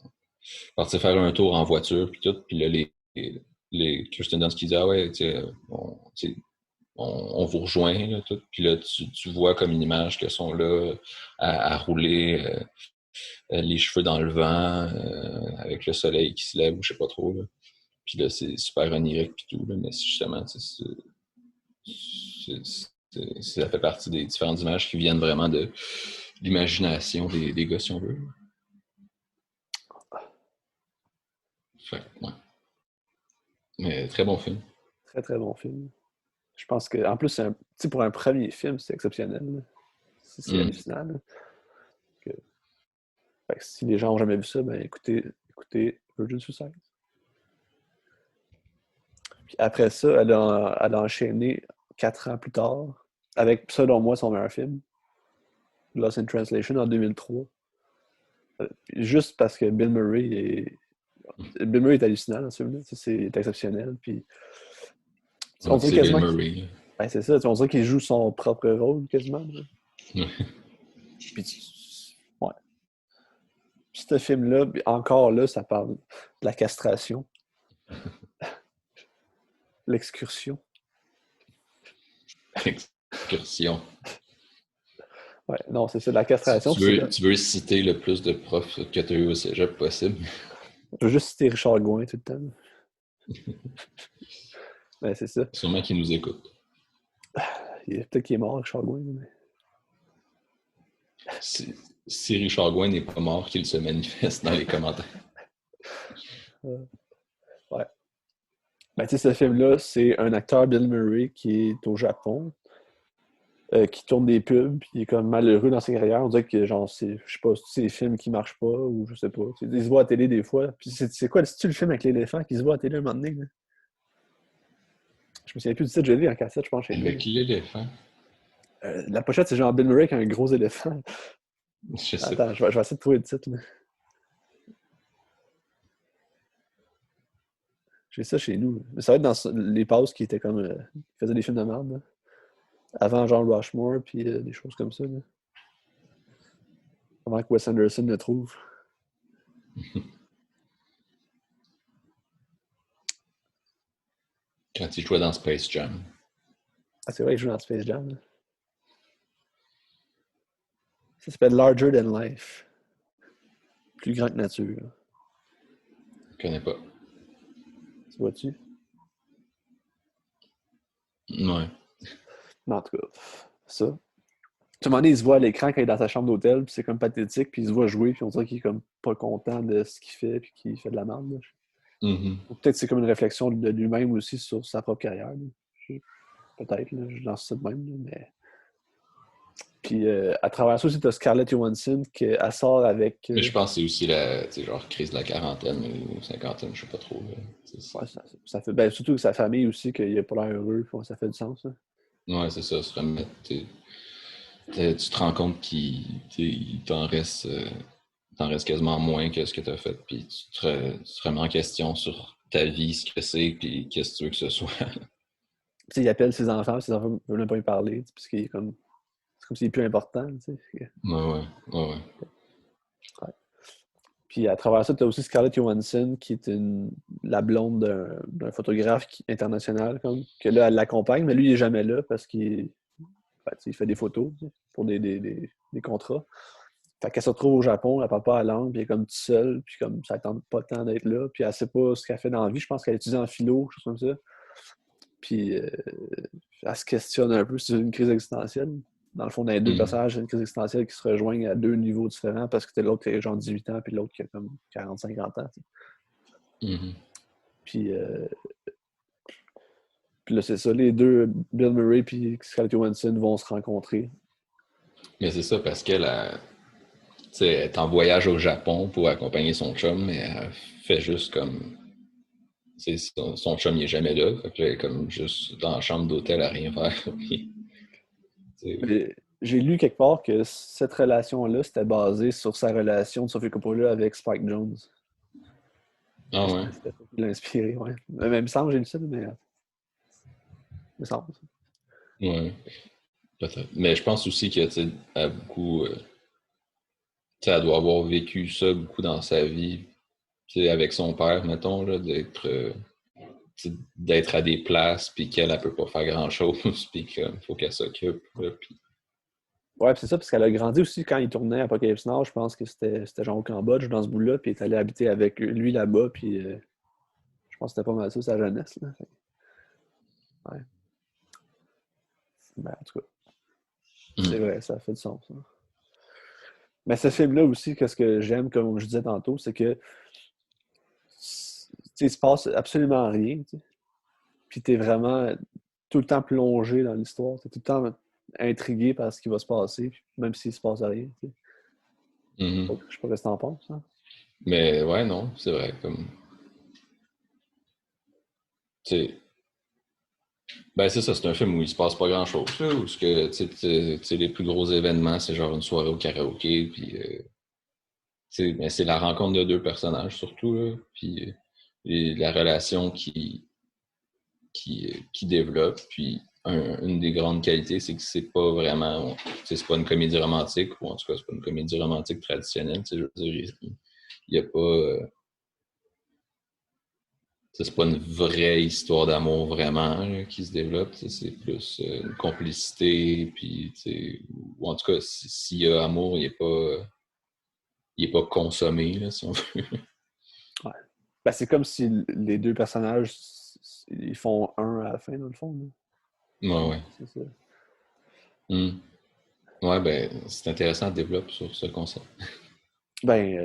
partir faire un tour en voiture puis tout, puis là les Kirsten Dunst qui disent ah ouais, on vous rejoint là, tout, puis là tu vois comme une image que sont là à rouler les cheveux dans le vent avec le soleil qui se lève ou je sais pas trop là. Puis là c'est super onirique puis tout là, mais justement ça fait partie des différentes images qui viennent vraiment de l'imagination des gars, si on veut. Fait, ouais. Mais très bon film. Très très bon film. Je pense que, en plus, pour un premier film, c'est exceptionnel. Là. C'est hallucinant. Là. Fait que si les gens n'ont jamais vu ça, ben écoutez Virgin Suicide. Puis après ça, elle a enchaîné 4 ans plus tard avec, selon moi, son meilleur film, Lost in Translation, en 2003. Juste parce que Bill Murray est hallucinant dans ce film-là. C'est exceptionnel. Puis, on dirait c'est Bill quasiment Murray. ben, c'est ça. On dirait qu'il joue son propre rôle quasiment. Puis, ouais. Puis ce film-là, encore là, ça parle de la castration. L'excursion. Excursion. Ouais, non, c'est ça, la castration. Tu veux citer le plus de profs que tu as eu au cégep possible. Je veux juste citer Richard Gouin tout le temps. Ben, c'est ça. Sûrement qu'il nous écoute. Peut-être qu'il est mort, Richard Gouin. Mais... Si Richard Gouin n'est pas mort, qu'il se manifeste dans les commentaires. Ouais. Ben, tu sais, ce film-là, c'est un acteur, Bill Murray, qui est au Japon, qui tourne des pubs, puis il est comme malheureux dans sa carrière. On dirait que, genre, je sais pas, c'est des films qui marchent pas, ou je sais pas. Il se voit à la télé des fois. Puis c'est quoi, c'est-tu le film avec l'éléphant qui se voit à la télé un moment donné? Là? Je me souviens plus du titre, je l'ai vu en cassette, je pense, chez lui. Avec l'éléphant. La pochette, c'est genre Bill Murray avec un gros éléphant. Je sais Attends, je vais essayer de trouver le titre. Là. J'ai ça chez nous. Mais ça va être dans les pauses qui étaient comme. Qui faisaient des films de merde. Là. Avant Jean Rushmore, puis des choses comme ça. Là. Avant que Wes Anderson le trouve. Quand il jouait dans Space Jam. Ah, c'est vrai, il joue dans Space Jam. Là. Ça s'appelle Larger Than Life. Plus grand que nature. Là. Je connais pas. Tu vois-tu? Ouais. Mais en tout cas, ça. Tout le monde, il se voit à l'écran quand il est dans sa chambre d'hôtel, puis c'est comme pathétique, puis il se voit jouer, puis on dirait qu'il est comme pas content de ce qu'il fait, puis qu'il fait de la merde. Là. Mm-hmm. Ou peut-être que c'est comme une réflexion de lui-même aussi sur sa propre carrière. Là. Peut-être, là, je lance ça de même, là, mais... Puis à travers ça aussi, tu as Scarlett Johansson qui elle sort avec. Mais je pense que c'est aussi la genre crise de la quarantaine ou cinquantaine, je sais pas trop. Ouais, ça fait. Ben, surtout que sa famille aussi, qu'il a pas l'air heureux, puis ça fait du sens. Hein. Ouais, c'est ça, se remettre. Tu te rends compte qu'il t'en reste quasiment moins que ce que tu as fait, puis tu te remets en question sur ta vie, ce que c'est, puis qu'est-ce que tu veux que ce soit. T'sais, il appelle ses enfants ne veulent même pas lui parler, parce qu'il est comme. C'est comme s'il est plus important. Ouais. Ouais. Puis à travers ça, tu as aussi Scarlett Johansson, qui est la blonde d'un photographe international, comme, que là, elle l'accompagne, mais lui, il n'est jamais là parce qu'il il fait des photos pour des contrats. Fait qu'elle se retrouve au Japon, elle parle pas la langue, puis elle est comme toute seule, puis comme ça ne tente pas tant d'être là, puis elle sait pas ce qu'elle fait dans la vie. Je pense qu'elle étudie en philo, quelque chose comme ça. Puis elle se questionne un peu sur une crise existentielle. Dans le fond, dans les deux personnages, c'est une crise existentielle qui se rejoignent à deux niveaux différents parce que t'es l'autre qui a genre 18 ans, puis l'autre qui a comme 40-50 ans. Mm-hmm. Puis, puis là, c'est ça, les deux, Bill Murray et Scarlett Johansson vont se rencontrer. Mais c'est ça, parce qu'elle elle est en voyage au Japon pour accompagner son chum, mais elle fait juste comme. Son chum, il est jamais là. Fait que là, elle est comme juste dans la chambre d'hôtel à rien faire. Puis, J'ai lu quelque part que cette relation-là, c'était basé sur sa relation de Sophie Coppola avec Spike Jones. ah ouais. C'était ça qui l'a inspiré, ouais. Mais il me semble, j'ai lu ça, mais il me semble. Ouais, peut-être. Mais je pense aussi que, elle a beaucoup. Elle doit avoir vécu ça beaucoup dans sa vie. Avec son père, mettons, là, d'être à des places, puis qu'elle ne peut pas faire grand-chose, puis qu'il faut qu'elle s'occupe. Puis... Ouais, c'est ça, parce qu'elle a grandi aussi quand il tournait Apocalypse Now. Je pense que c'était genre au Cambodge, dans ce bout-là, puis elle est allée habiter avec lui là-bas, puis je pense que c'était pas mal ça, sa jeunesse. Là. Ouais. Ben, en tout cas, c'est vrai, ça fait du sens. Ça. Mais ce film-là aussi, qu'est-ce que j'aime, comme je disais tantôt, c'est que il se passe absolument rien. T'sais. Puis t'es vraiment tout le temps plongé dans l'histoire. T'es tout le temps intrigué par ce qui va se passer, même s'il se passe rien. Mm-hmm. Je sais pas ce que t'en penses. Hein? Mais ouais, non, c'est vrai. Comme, ben c'est ça, c'est un film où il se passe pas grand-chose. Là, où ce que, les plus gros événements, c'est genre une soirée au karaoké, puis mais c'est la rencontre de deux personnages surtout, là, puis la relation qui développe. Puis une des grandes qualités, c'est que c'est pas vraiment, c'est pas une comédie romantique, ou en tout cas, c'est pas une comédie romantique traditionnelle. Je veux dire, il n'y a pas. C'est pas une vraie histoire d'amour vraiment là, qui se développe. C'est plus une complicité, puis ou en tout cas, s'il y a amour, il est pas consommé, là, si on veut. Ouais. Ben, c'est comme si les deux personnages ils font un à la fin, dans le fond. Là. Ouais. C'est ça. Mm. Ouais, ben, c'est intéressant de développer sur ce concept. Ouais,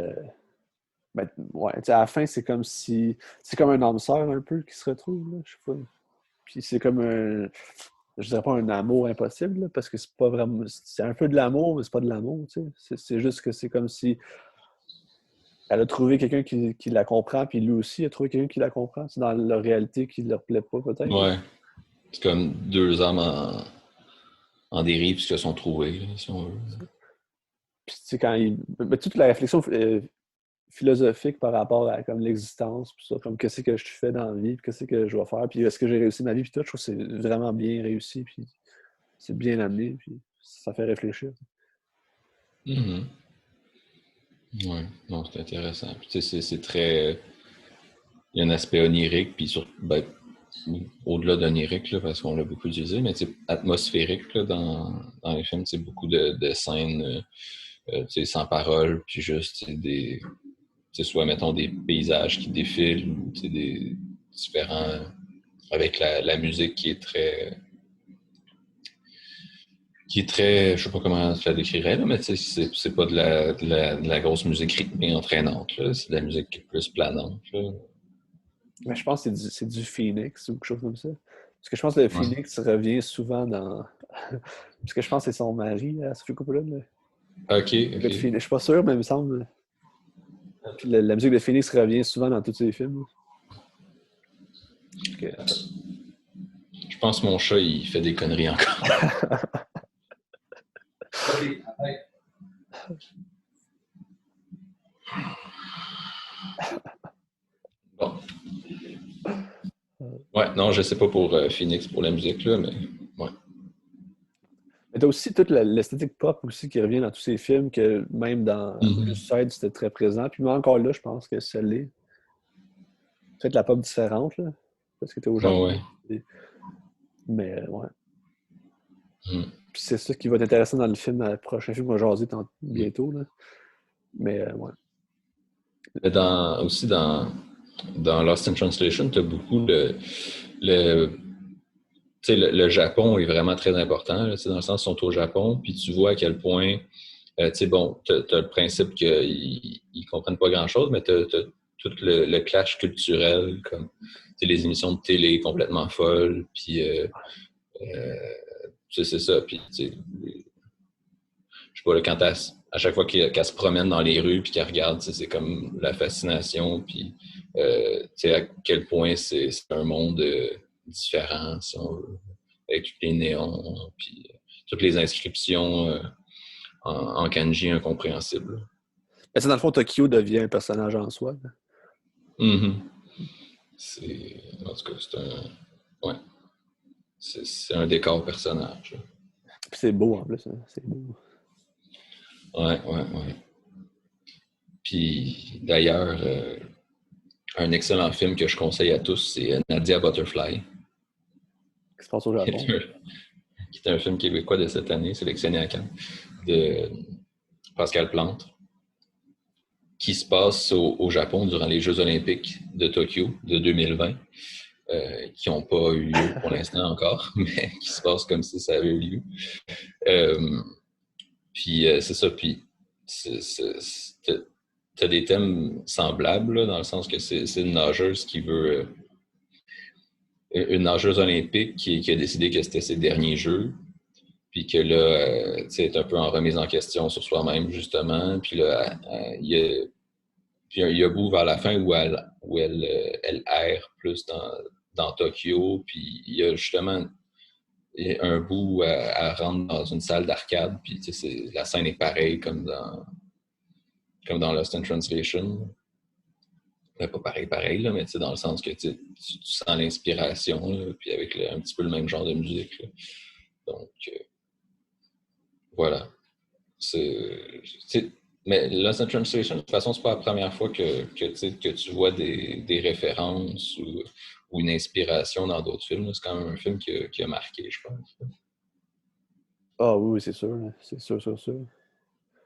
à la fin, c'est comme si. C'est comme un âme sœur un peu qui se retrouve, là, je sais pas. Puis c'est comme un. Je dirais pas un amour impossible, là, parce que c'est pas vraiment. C'est un peu de l'amour, mais c'est pas de l'amour, tu sais. C'est juste que c'est comme si elle a trouvé quelqu'un qui la comprend, puis lui aussi a trouvé quelqu'un qui la comprend. C'est dans leur réalité qui leur plaît pas, peut-être. Ouais. C'est comme deux âmes en dérive qui se sont trouvées, là, si on veut. Puis, tu sais, quand il. Mais toute la réflexion philosophique par rapport à comme l'existence, puis ça, comme qu'est-ce que je fais dans la vie, puis qu'est-ce que je vais faire, puis est-ce que j'ai réussi ma vie, puis tout, je trouve que c'est vraiment bien réussi, puis c'est bien amené, puis ça fait réfléchir. Mm-hmm. Ouais, non, c'est intéressant. Puis, c'est très. Il y a un aspect onirique, puis au-delà d'onirique, là, parce qu'on l'a beaucoup utilisé, mais atmosphérique là, dans les films, beaucoup de scènes sans parole, puis juste soit, mettons, des paysages qui défilent, ou des différents... avec la musique qui est très, je sais pas comment je la décrirais, là, mais c'est pas de la grosse musique rythmée entraînante, là. C'est de la musique qui est plus planante, là. Mais je pense que c'est du Phoenix ou quelque chose comme ça. Parce que je pense que le Ouais. Phoenix revient souvent dans. Parce que je pense que c'est son mari, Sofia Coppola. Ok, Le gars de ok. Phoenix. Je suis pas sûr, mais il me semble. Puis la musique de Phoenix revient souvent dans tous ses films. Que... Je pense que mon chat, il fait des conneries encore. Bon. Ouais, non, je sais pas pour Phoenix, pour la musique, là, mais ouais. Mais t'as aussi toute l'esthétique pop aussi qui revient dans tous ces films, que même dans Mm-hmm. Suicide, c'était très présent. Puis même encore là, je pense que ça l'est. Peut-être la pop différente, là, parce que t'es au Oh, ouais. Japon. Mais ouais. Mm. Puis c'est ça qui va être intéressant dans le film, dans le prochain film qu'on va jaser bientôt. Là. Mais ouais. Mais aussi dans Lost in Translation, tu as beaucoup le, le Japon est vraiment très important, là, dans le sens où ils sont au Japon, puis tu vois à quel point, bon, tu as le principe qu'ils ne comprennent pas grand-chose, mais tu as tout le clash culturel, comme les émissions de télé complètement folles, puis c'est ça, puis je sais pas, là, quand à chaque fois qu'elle se promène dans les rues puis qu'elle regarde, c'est comme la fascination, puis à quel point c'est un monde différent, si on veut, avec tous les néons, puis toutes les inscriptions en kanji incompréhensibles. Mais dans le fond, Tokyo devient un personnage en soi. Là. Mm-hmm. En tout cas, ouais, c'est un décor personnage. Puis c'est beau en plus. Hein. C'est beau. Ouais, ouais, ouais. Puis d'ailleurs, un excellent film que je conseille à tous, c'est Nadia Butterfly, Qui se passe au qui Japon. est un film québécois de cette année, sélectionné à Cannes, de Pascal Plante, qui se passe au Japon durant les Jeux olympiques de Tokyo de 2020, qui n'ont pas eu lieu pour l'instant encore, mais qui se passe comme si ça avait eu lieu. Puis c'est ça, puis t'as des thèmes semblables, là, dans le sens que c'est une nageuse qui veut... une nageuse olympique qui a décidé que c'était ses derniers Jeux, puis que là, tu sais, est un peu en remise en question sur soi-même, justement. Puis là, il y a bout vers la fin elle erre plus dans Tokyo, puis il y a justement un bout où elle rentre dans une salle d'arcade, puis tu sais, la scène est pareille comme dans Lost in Translation. Pas pareil, là, mais dans le sens que tu sens l'inspiration, là, puis avec un petit peu le même genre de musique. Là. Donc, voilà. Mais Lost in Translation, de toute façon, c'est pas la première fois que tu vois des références ou une inspiration dans d'autres films. C'est quand même un film qui a marqué, je pense. Ah oui, c'est sûr. Hein. C'est sûr, sûr, sûr.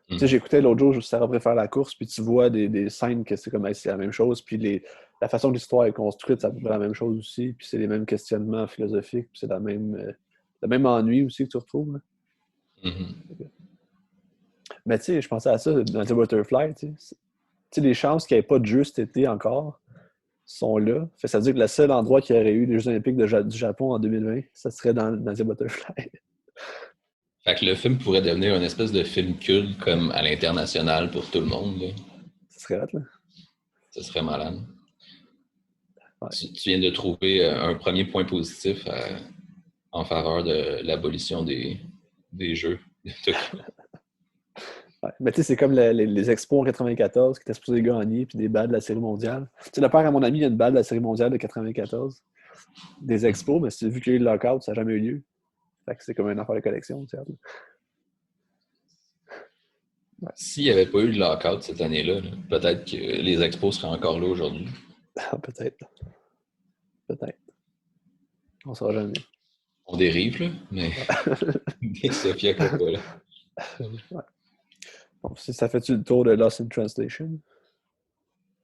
Tu sais, Mm. j'écoutais l'autre jour, Sarah préfère la course, puis tu vois des scènes que c'est comme c'est la même chose, puis la façon que l'histoire est construite, c'est à peu près la même chose aussi, puis c'est les mêmes questionnements philosophiques, puis c'est le même ennui aussi que tu retrouves. Là. Mm-hmm. Mais tu sais, je pensais à ça dans The Butterfly, tu sais, les chances qu'il n'y ait pas de jeu cet été encore sont là. Ça veut dire que le seul endroit qui aurait eu les Jeux olympiques du Japon en 2020, ça serait dans The Butterfly. Fait que le film pourrait devenir une espèce de film culte comme à l'international pour tout le monde. Là. Ça serait hot, là. Ça serait malade. Ouais. Tu viens de trouver un premier point positif en faveur de l'abolition des Jeux de Tokyo. Ouais. Mais tu sais, c'est comme les expos en 94 qui étaient supposés gagner, puis des balles de la Série mondiale. Tu sais, le père à mon ami, il y a une balle de la Série mondiale de 94. Des expos, mais vu qu'il y a eu le lockout, ça n'a jamais eu lieu. Fait que c'est comme une affaire de collection, tu sais. Ouais. S'il n'y avait pas eu de lockout cette année-là, là, peut-être que les expos seraient encore là aujourd'hui. Peut-être. Peut-être. On ne saura jamais. On dérive, là, mais Sofia Coppola. Ouais. Bon, ça fait-tu le tour de Lost in Translation?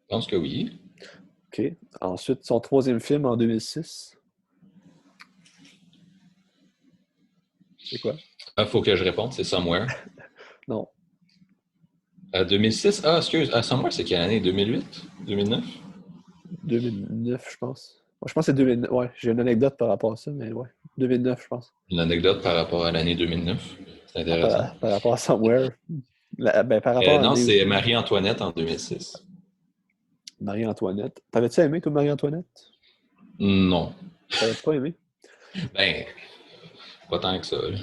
Je pense que oui. OK. Ensuite, son troisième film en 2006. C'est quoi? Il faut que je réponde, c'est Somewhere. Non. 2006? Ah, excuse. Somewhere, c'est quelle année? 2008? 2009? 2009, je pense. Ouais, je pense que c'est 2009. Ouais, j'ai une anecdote par rapport à ça, mais ouais. 2009, je pense. Une anecdote par rapport à l'année 2009. C'est Ah, intéressant. par rapport à Somewhere. Par rapport à Non, l'année c'est aussi. Marie-Antoinette en 2006. Marie-Antoinette. T'avais-tu aimé, toi, Marie-Antoinette? Non. T'avais pas aimé? Ben, pas tant que ça, là.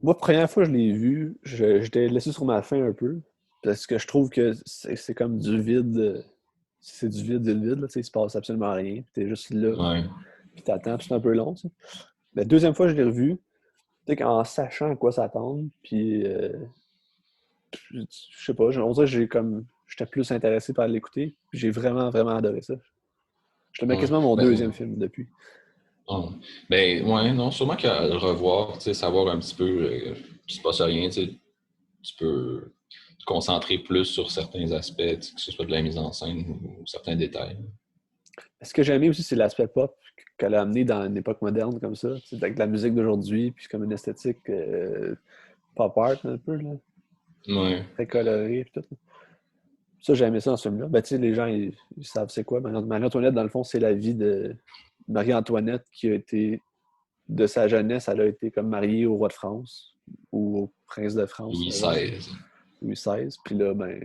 Moi, première fois que je l'ai vu, j'étais laissé sur ma faim un peu. Parce que je trouve que c'est comme du vide. C'est du vide, là. Tu sais, il se passe absolument rien. T'es juste là, Ouais. puis t'attends, puis c'est un peu long, ça. La deuxième fois que je l'ai revu, tu sais, en sachant à quoi s'attendre, puis je sais pas, on dirait que j'étais plus intéressé par l'écouter, puis j'ai vraiment, vraiment adoré ça. Je te mets Ouais. quasiment mon deuxième Ben, film depuis. oh. Ben, ouais, non, sûrement qu'à le revoir, tu sais, savoir un petit peu qu'il se passe rien, tu sais, tu peux te concentrer plus sur certains aspects, tu sais, que ce soit de la mise en scène ou certains détails. Ce que j'ai aimé aussi, c'est l'aspect pop qu'elle a amené dans une époque moderne comme ça, avec la musique d'aujourd'hui, puis comme une esthétique pop art un peu, là, Ouais. très colorée, puis tout. Ça, j'ai aimé ça dans ce film-là. Ben, tu sais, les gens, ils savent c'est quoi. Marie-Antoinette, dans le fond, c'est la vie de Marie-Antoinette qui a été, de sa jeunesse, elle a été comme mariée au roi de France ou au prince de France, Louis genre, XVI. Louis XVI. Puis là, ben,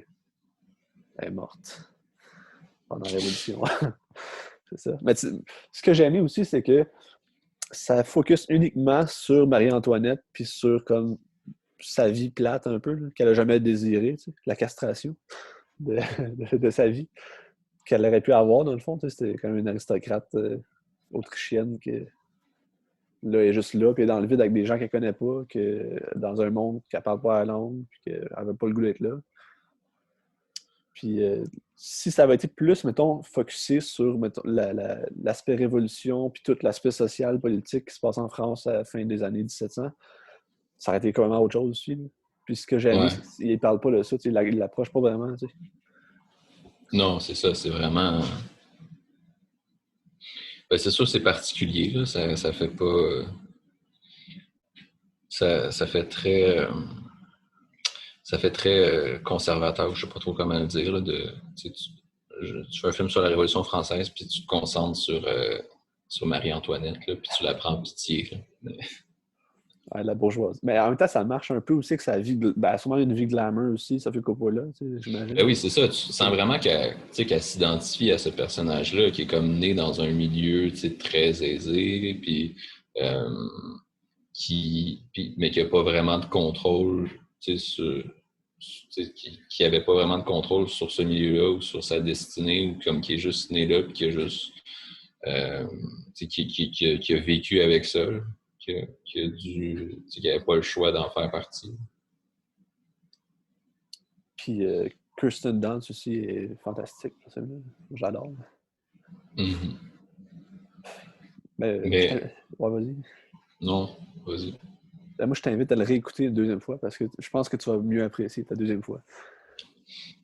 elle est morte pendant la Révolution. C'est ça. Mais ce que j'ai aimé aussi, c'est que ça focus uniquement sur Marie-Antoinette puis sur comme sa vie plate un peu, là, qu'elle a jamais désirée, tu sais, la castration de, de sa vie, qu'elle aurait pu avoir dans le fond. Tu sais, c'était comme une aristocrate autrichienne qui là, est juste là, puis elle est dans le vide avec des gens qu'elle connaît pas, que, dans un monde qu'elle parle pas la langue, puis qu'elle n'avait pas le goût d'être là. Puis si ça avait été plus, mettons, focusé sur mettons, l'aspect révolution, puis tout l'aspect social, politique qui se passe en France à la fin des années 1700, ça aurait été complètement autre chose aussi. Là. Puis ce que j'ai aimé, Ouais. c'est qu'il ne parle pas de ça, il ne l'approche pas vraiment. Tu sais. Non, c'est ça, c'est vraiment. Ben, c'est sûr, c'est particulier, là. Ça fait pas. Ça fait très. Ça fait très conservateur, je sais pas trop comment le dire, là, tu fais un film sur la Révolution française, puis tu te concentres sur Marie-Antoinette, là, puis tu la prends en pitié. Là. Ouais, la bourgeoisie. Mais en même temps, ça marche un peu aussi que sa vie, ben, sûrement une vie glamour aussi, ça fait Coppola, tu sais, Ben j'imagine. oui, c'est ça. Tu sens vraiment qu'elle s'identifie à ce personnage-là, qui est comme né dans un milieu très aisé, puis euh, mais qui n'a pas vraiment de contrôle qui n'avait pas vraiment de contrôle sur ce milieu-là ou sur sa destinée, ou comme qui est juste né là, puis qui a juste euh, qui a vécu avec ça, là, qui n'avait pas le choix d'en faire partie. Puis Kirsten Dunst aussi est fantastique, j'adore. Mm-hmm. Mais Mais ouais, vas-y. non, vas-y. Ben, moi, je t'invite à le réécouter une deuxième fois parce que je pense que tu vas mieux apprécier ta deuxième fois.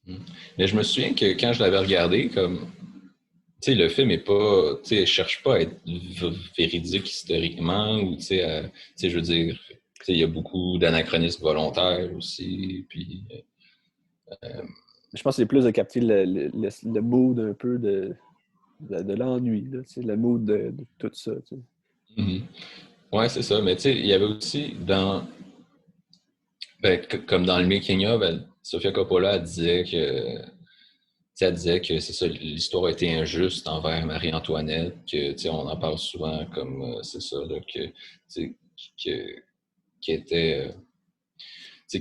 Mm. Mais je me souviens que quand je l'avais regardé, comme tu sais, le film est pas, tu sais, cherche pas à être véridique historiquement ou tu sais, je veux dire, tu sais, il y a beaucoup d'anachronismes volontaires aussi, puis Je pense que c'est plus de capter le mood un peu de l'ennui, là, le mood de tout ça. Tu sais. mhm. Ouais, c'est ça. Mais tu sais, il y avait aussi comme dans le making of, Sofia Coppola elle disait que elle disait que c'est ça, l'histoire a été injuste envers Marie-Antoinette, que on en parle souvent comme c'est ça, là, que, qui était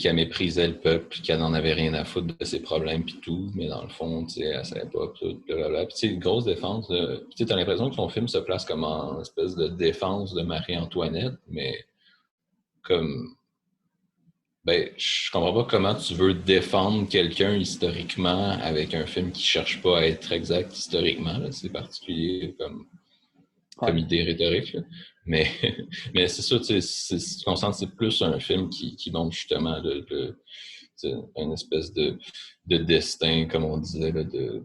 qu'elle méprisait le peuple, qu'elle n'en avait rien à foutre de ses problèmes puis tout, mais dans le fond, elle savait pas tout, blablabla. Puis une grosse défense, tu as l'impression que ton film se place comme en espèce de défense de Marie-Antoinette, mais comme je comprends pas comment tu veux défendre quelqu'un historiquement avec un film qui cherche pas à être exact historiquement. Là. C'est particulier comme. comme Ouais. idée rhétorique. Là. Mais, mais c'est ça, tu concentres, c'est plus un film qui montre justement une espèce de destin, comme on disait, là, de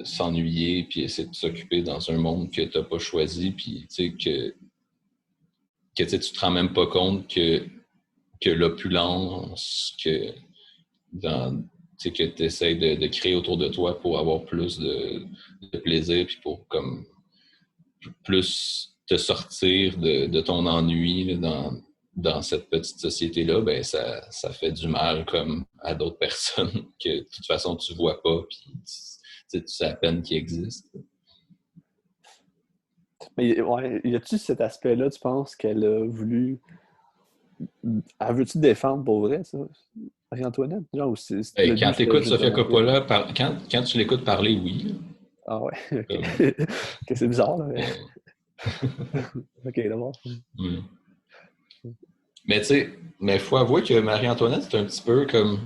s'ennuyer, puis essayer de s'occuper dans un monde que tu n'as pas choisi, puis que tu te rends même pas compte que l'opulence, dans, que tu essaies de créer autour de toi pour avoir plus de plaisir, puis pour comme plus te sortir de ton ennui là, dans cette petite société-là, ben ça fait du mal comme à d'autres personnes que de toute façon tu vois pas, puis tu sais à peine qu'ils existent. Mais ouais, y a-tu cet aspect-là, tu penses, qu'elle a voulu. Elle veut-tu défendre pour vrai, ça? Marie-Antoinette? Genre, ou Ben, le quand but, tu c'était écoutes juste de Sofia montrer. Coppola, quand tu l'écoutes parler, oui. Ah ouais, ok. Comme, Ok, c'est bizarre, là, mais. mais, Ok, d'abord. hmm. Mais tu sais, mais il faut avouer que Marie-Antoinette, c'est un petit peu comme.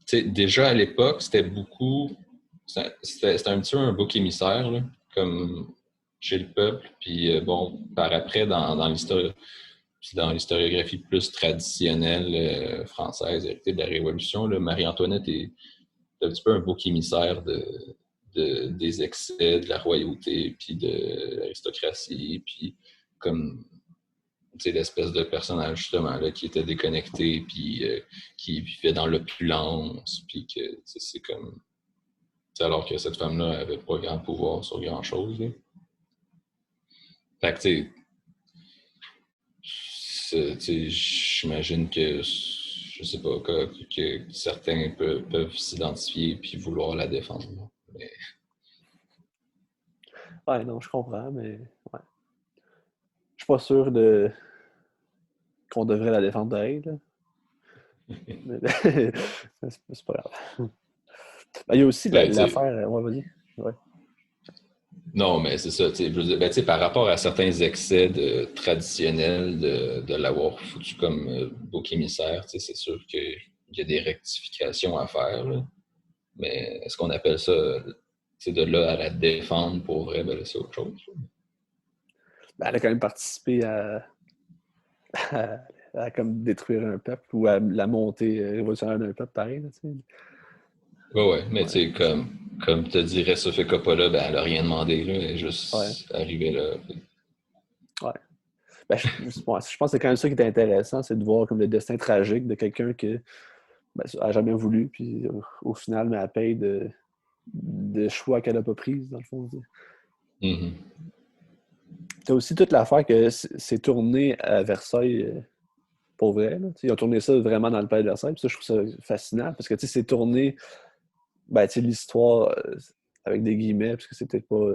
Tu sais, déjà à l'époque, c'était beaucoup. C'était un petit peu un bouc émissaire, là, comme chez le peuple. Puis bon, par après, dans l'historiographie plus traditionnelle française, héritée de la Révolution, là, Marie-Antoinette est un petit peu un bouc émissaire des excès de la royauté, puis de l'aristocratie, puis comme l'espèce de personnage justement là, qui était déconnecté, puis qui vivait dans l'opulence, puis que c'est comme. Alors que cette femme-là avait pas grand pouvoir sur grand-chose. Là. Fait que j'imagine que je sais pas que certains peuvent s'identifier puis vouloir la défendre. Mais... Ouais, non, je comprends, mais ouais. Je suis pas sûr de qu'on devrait la défendre pareil, là. Mais c'est pas grave. Ben, il y a aussi Ben, l'affaire. Ouais, vas-y. Ouais. non, mais c'est ça. Je veux dire, ben, par rapport à certains excès traditionnels de l'avoir foutu comme bouc émissaire, c'est sûr qu'il y a des rectifications à faire. Là. Mais est-ce qu'on appelle ça de là à la défendre pour vrai, ben, c'est autre chose. Ben, elle a quand même participé à, à comme détruire un peuple ou à la montée révolutionnaire d'un peuple, pareil. Là, tu sais. Ouais, mais tu Ouais. sais, comme te dirait Sophie Coppola, ben, elle a rien demandé, là, elle est Ouais. juste arrivée là. Ouais. Ben, ouais, je pense que c'est quand même ça qui est intéressant, c'est de voir comme le destin tragique de quelqu'un qui ben, a jamais voulu, puis au final, mais elle paye de choix qu'elle n'a pas prise, dans le fond. Mhm. Tu as aussi toute l'affaire que c'est tourné à Versailles pour vrai. Là. Ils ont tourné ça vraiment dans le palais de Versailles. Puis ça, je trouve ça fascinant parce que c'est tourné, ben, l'histoire avec des guillemets, parce que c'est peut-être pas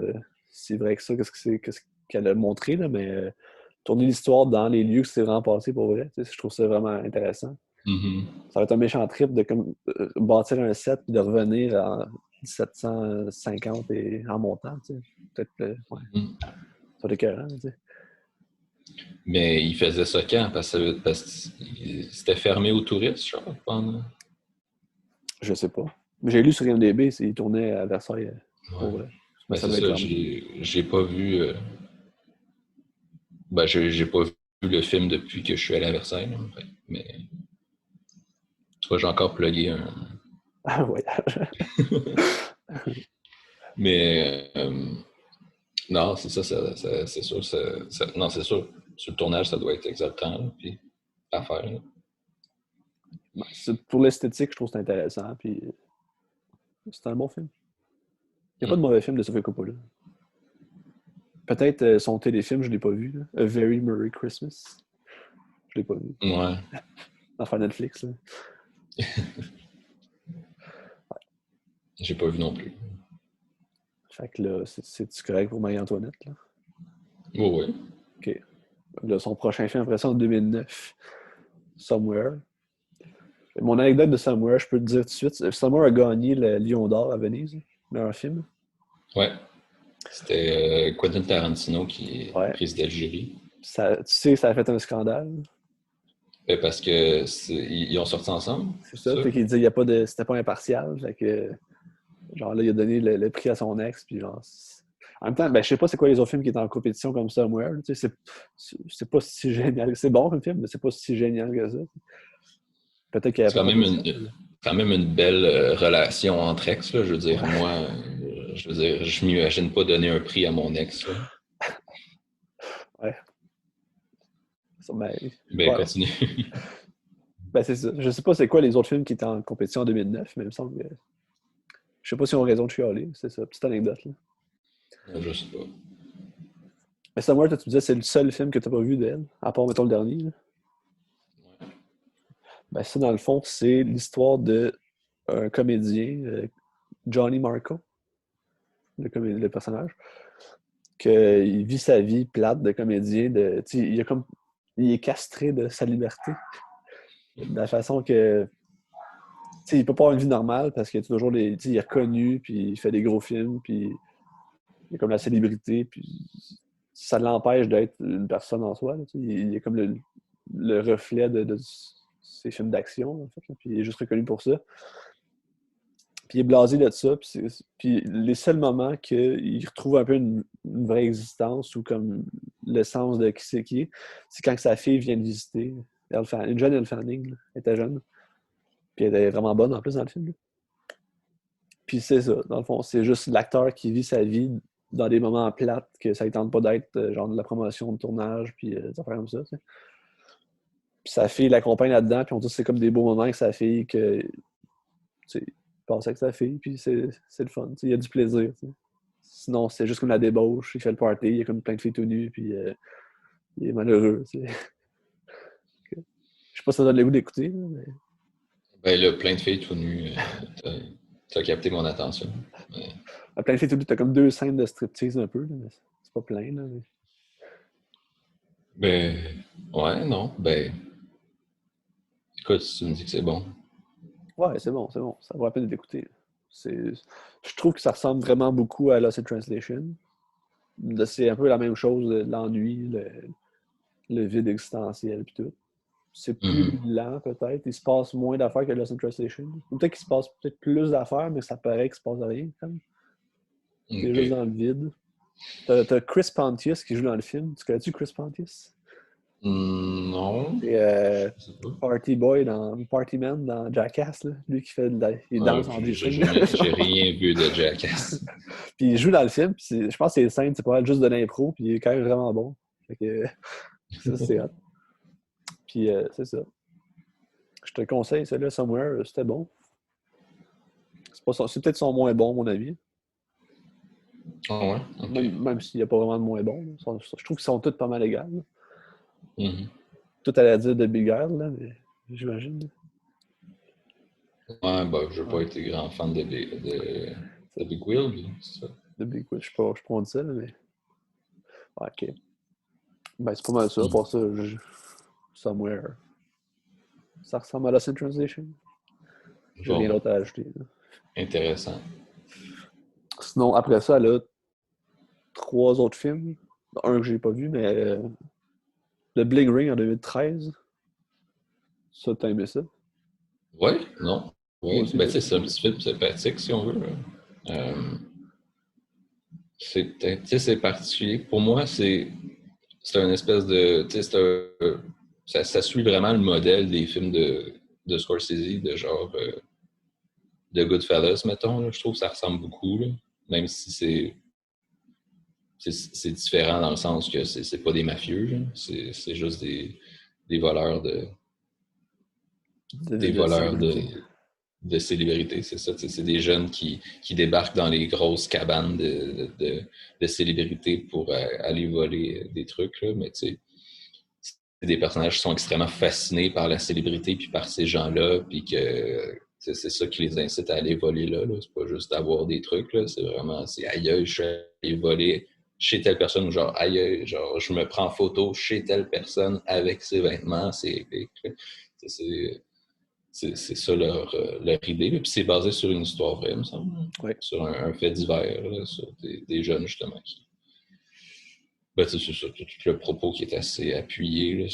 si vrai que ça, qu'est-ce qu'elle a montré, là, mais tourner l'histoire dans les lieux que c'est vraiment passé pour vrai. Je trouve ça vraiment intéressant. Mhm. Ça va être un méchant trip de comme, bâtir un set puis de revenir en 1750 et en montant. Peut-être, ouais, Mhm. ça va être écœurant. Mais il faisait ça quand? Parce que c'était fermé aux touristes, genre, pendant. Je sais pas. Mais j'ai lu sur IMDb, il tournait à Versailles Ouais. pour vrai. Mais Ben, ça c'est devait être ça, fermé. j'ai pas vu. Ben, j'ai pas vu le film depuis que je suis allé à Versailles, là, en fait. Mais tu vois, j'ai encore plugué un. Ah, voyage. Mais non, c'est ça, c'est sûr. Non, c'est sûr. Sur le tournage, ça doit être exaltant, là, puis à faire. Là. Ben, pour l'esthétique, je trouve que c'est intéressant. Puis c'est un bon film. Il n'y a pas de Mm. mauvais film de Sofia Coppola. Peut-être son téléfilm, je ne l'ai pas vu. Là. A Very Merry Christmas. Je ne l'ai pas vu. Ouais. Enfin, Netflix. Là. J'ai pas vu non plus. Fait que là, c'est correct pour Marie-Antoinette. Là. Oui, oui. OK. Là, son prochain film, après ça, en 2009. Somewhere. Mon anecdote de Somewhere, je peux te dire tout de suite. Somewhere a gagné le Lion d'Or à Venise. Meilleur film. Ouais. C'était Quentin Tarantino qui Ouais. présidait le jury. Ça, tu sais, ça a fait un scandale. Parce que ils ont sorti ensemble, C'est ça. c'est ça? Fait qu'il dit y a pas de. C'était pas impartial. Fait que genre là, il a donné le prix à son ex. Puis genre. En même temps, ben, je sais pas c'est quoi les autres films qui étaient en compétition comme Somewhere. Tu sais, c'est pas si génial. C'est bon comme film, mais c'est pas si génial que ça. Peut-être qu'il n'y C'est avait pas de compétition. quand même une belle relation entre ex, là. Je veux dire, moi, je m'imagine pas donner un prix à mon ex, là. Ouais. Ben, Ben, ouais. continue. Ben, c'est ça. Je sais pas c'est quoi les autres films qui étaient en compétition en 2009, mais il me semble que... Je sais pas si on a raison de chialer. C'est ça, petite anecdote, là. Je sais pas. Mais Somewhere, toi, tu me disais c'est le seul film que tu n'as pas vu d'elle, à part, mettons, le dernier. Là. Ben, ça, dans le fond, c'est l'histoire de un comédien, Johnny Marco, le personnage, qu'il vit sa vie plate de comédien. Il est castré de sa liberté. De la façon que il peut pas avoir une vie normale parce qu'il y a toujours il est reconnu, puis il fait des gros films, puis il est comme la célébrité, puis ça l'empêche d'être une personne en soi. Là, il est comme le reflet de ces films d'action, en fait, là, puis il est juste reconnu pour ça. Puis il est blasé de ça, puis les seuls moments qu'il retrouve un peu une vraie existence ou comme le sens de qui c'est quand sa fille vient le visiter. Une jeune Elle Fanning, là, elle était jeune. Puis elle était vraiment bonne en plus dans le film. Là. Puis c'est ça, dans le fond, c'est juste l'acteur qui vit sa vie dans des moments plates que ça ne tente pas d'être, genre de la promotion de tournage, puis des affaires comme ça. T'sais. Puis sa fille l'accompagne là-dedans, puis on dit que c'est comme des beaux moments avec sa fille que il passe avec sa fille, puis c'est le fun. Il y a du plaisir. T'sais. Sinon, c'est juste comme la débauche, il fait le party, il y a comme plein de filles tout nues, puis il est malheureux. T'sais. Je sais pas si ça donne le goût d'écouter, mais... Ben là, plein de filles tout nues, t'as capté mon attention. Mais... Plein de filles tout nues, t'as comme 2 scènes de striptease un peu, là, mais c'est pas plein. Là, mais... Ben, ouais, non, ben, écoute, si tu me dis que c'est bon. Ouais, c'est bon, c'est bon. Ça vaut la peine d'écouter. Je trouve que ça ressemble vraiment beaucoup à Lost in Translation. C'est un peu la même chose, l'ennui, le vide existentiel puis tout. C'est plus Mhm. lent peut-être. Il se passe moins d'affaires que Lost in Translation. Ou peut-être qu'il se passe peut-être plus d'affaires, mais ça paraît qu'il se passe rien. Comme. T'es juste OK. dans le vide. T'as Chris Pontius qui joue dans le film. Tu connais-tu Chris Pontius? Non, C'est je sais pas. Party Man dans Jackass, là. Lui qui fait il danse en D-string. J'ai rien vu de Jackass. Puis il joue dans le film, puis je pense que c'est scènes, c'est pas mal juste de l'impro, puis il est quand même vraiment bon. Fait que ça, c'est hot. Puis c'est ça. Je te conseille, celui-là, Somewhere, c'était bon. C'est peut-être son moins bon, à mon avis. Ah ouais? OK. Même s'il n'y a pas vraiment de moins bon. Je trouve qu'ils sont tous pas mal égales. Mhm. Tout à la dire de Big Girl, là, mais j'imagine. Ouais, bah, je n'ai pas Ouais. été grand fan de Big Wheel, lui, c'est ça. De Big Witch, je sais pas on dit ça, là, mais. Ouais, ok. Ben, c'est pas mal ça. Mhm. Pour ça, Somewhere. Ça ressemble à Lost in Translation. J'ai rien Bon, d'autre à ajouter. Là. intéressant. Sinon, après ça, elle a 3 autres films. Un que j'ai pas vu, mais The Bling Ring en 2013. Ça, t'as aimé ça? Ouais, non. Moi Oui, aussi, ben, j'ai tu sais, aimé c'est un petit film sympathique, si on veut, là. Tu sais, c'est particulier. Pour moi, c'est un espèce de, tu sais, ça suit vraiment le modèle des films de Scorsese, de genre, de Goodfellas, mettons, là. Je trouve que ça ressemble beaucoup, là. Même si c'est différent dans le sens que c'est pas des mafieux, là. C'est juste des voleurs des de voleurs célébrité. de célébrités, c'est ça. C'est des jeunes qui débarquent dans les grosses cabanes de célébrités pour aller voler des trucs, là. Mais tu sais, c'est des personnages qui sont extrêmement fascinés par la célébrité puis par ces gens-là, puis que c'est ça qui les incite à aller voler là. C'est pas juste d'avoir des trucs, là. C'est vraiment, c'est aïe, je suis allé voler chez telle personne, ou genre aïe, genre je me prends en photo chez telle personne avec ses vêtements, c'est épique. C'est ça leur idée. Puis c'est basé sur une histoire vraie, il me semble. Oui. Sur un fait divers, là, sur des jeunes, justement, qui. Ben, c'est ça, tout le propos qui est assez appuyé là,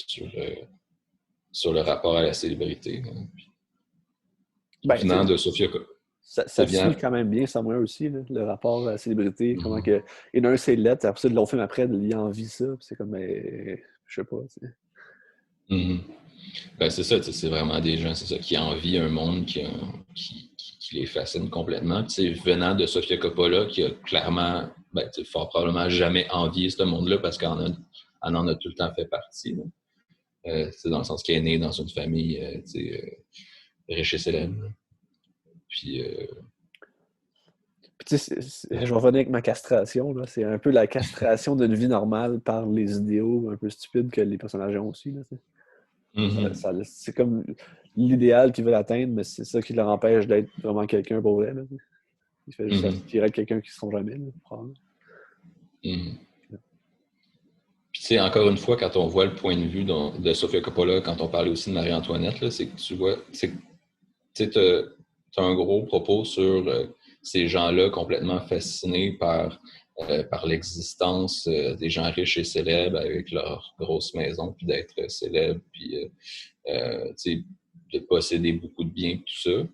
sur le rapport à la célébrité. Hein. Puis, Ben, tu venant sais, de Sofia. Ça suit quand même bien Somewhere aussi, là, le rapport à la célébrité, comment Mm-hmm. que. Il y en a un, c'est lettre, après ça, de l'autre film après, il envie ça, puis c'est comme, je sais pas. Mm-hmm. Ben, c'est ça, c'est vraiment des gens, c'est ça, qui envient un monde qui les fascine complètement. Puis, venant de Sofia Coppola, qui a clairement, ben, fort probablement jamais envié ce monde-là parce qu'elle en a tout le temps fait partie. C'est dans le sens qu'elle est née dans une famille riche et célèbre. Puis, Puis, tu sais, je vais revenir avec ma castration, là. C'est un peu la castration d'une vie normale par les idéaux un peu stupides que les personnages ont aussi, là, mm-hmm. c'est comme l'idéal qu'ils veulent atteindre, mais c'est ça qui leur empêche d'être vraiment quelqu'un pour vrai, là. Il fait juste Mm-hmm. aspirer à être quelqu'un qui ne seront jamais, là, probablement. Mm-hmm. Puis, encore une fois, quand on voit le point de vue de Sofia Coppola, quand on parlait aussi de Marie-Antoinette, là, c'est que tu vois, tu as un gros propos sur ces gens-là complètement fascinés par l'existence des gens riches et célèbres avec leur grosse maison, puis d'être célèbres, puis de posséder beaucoup de biens, tout ça.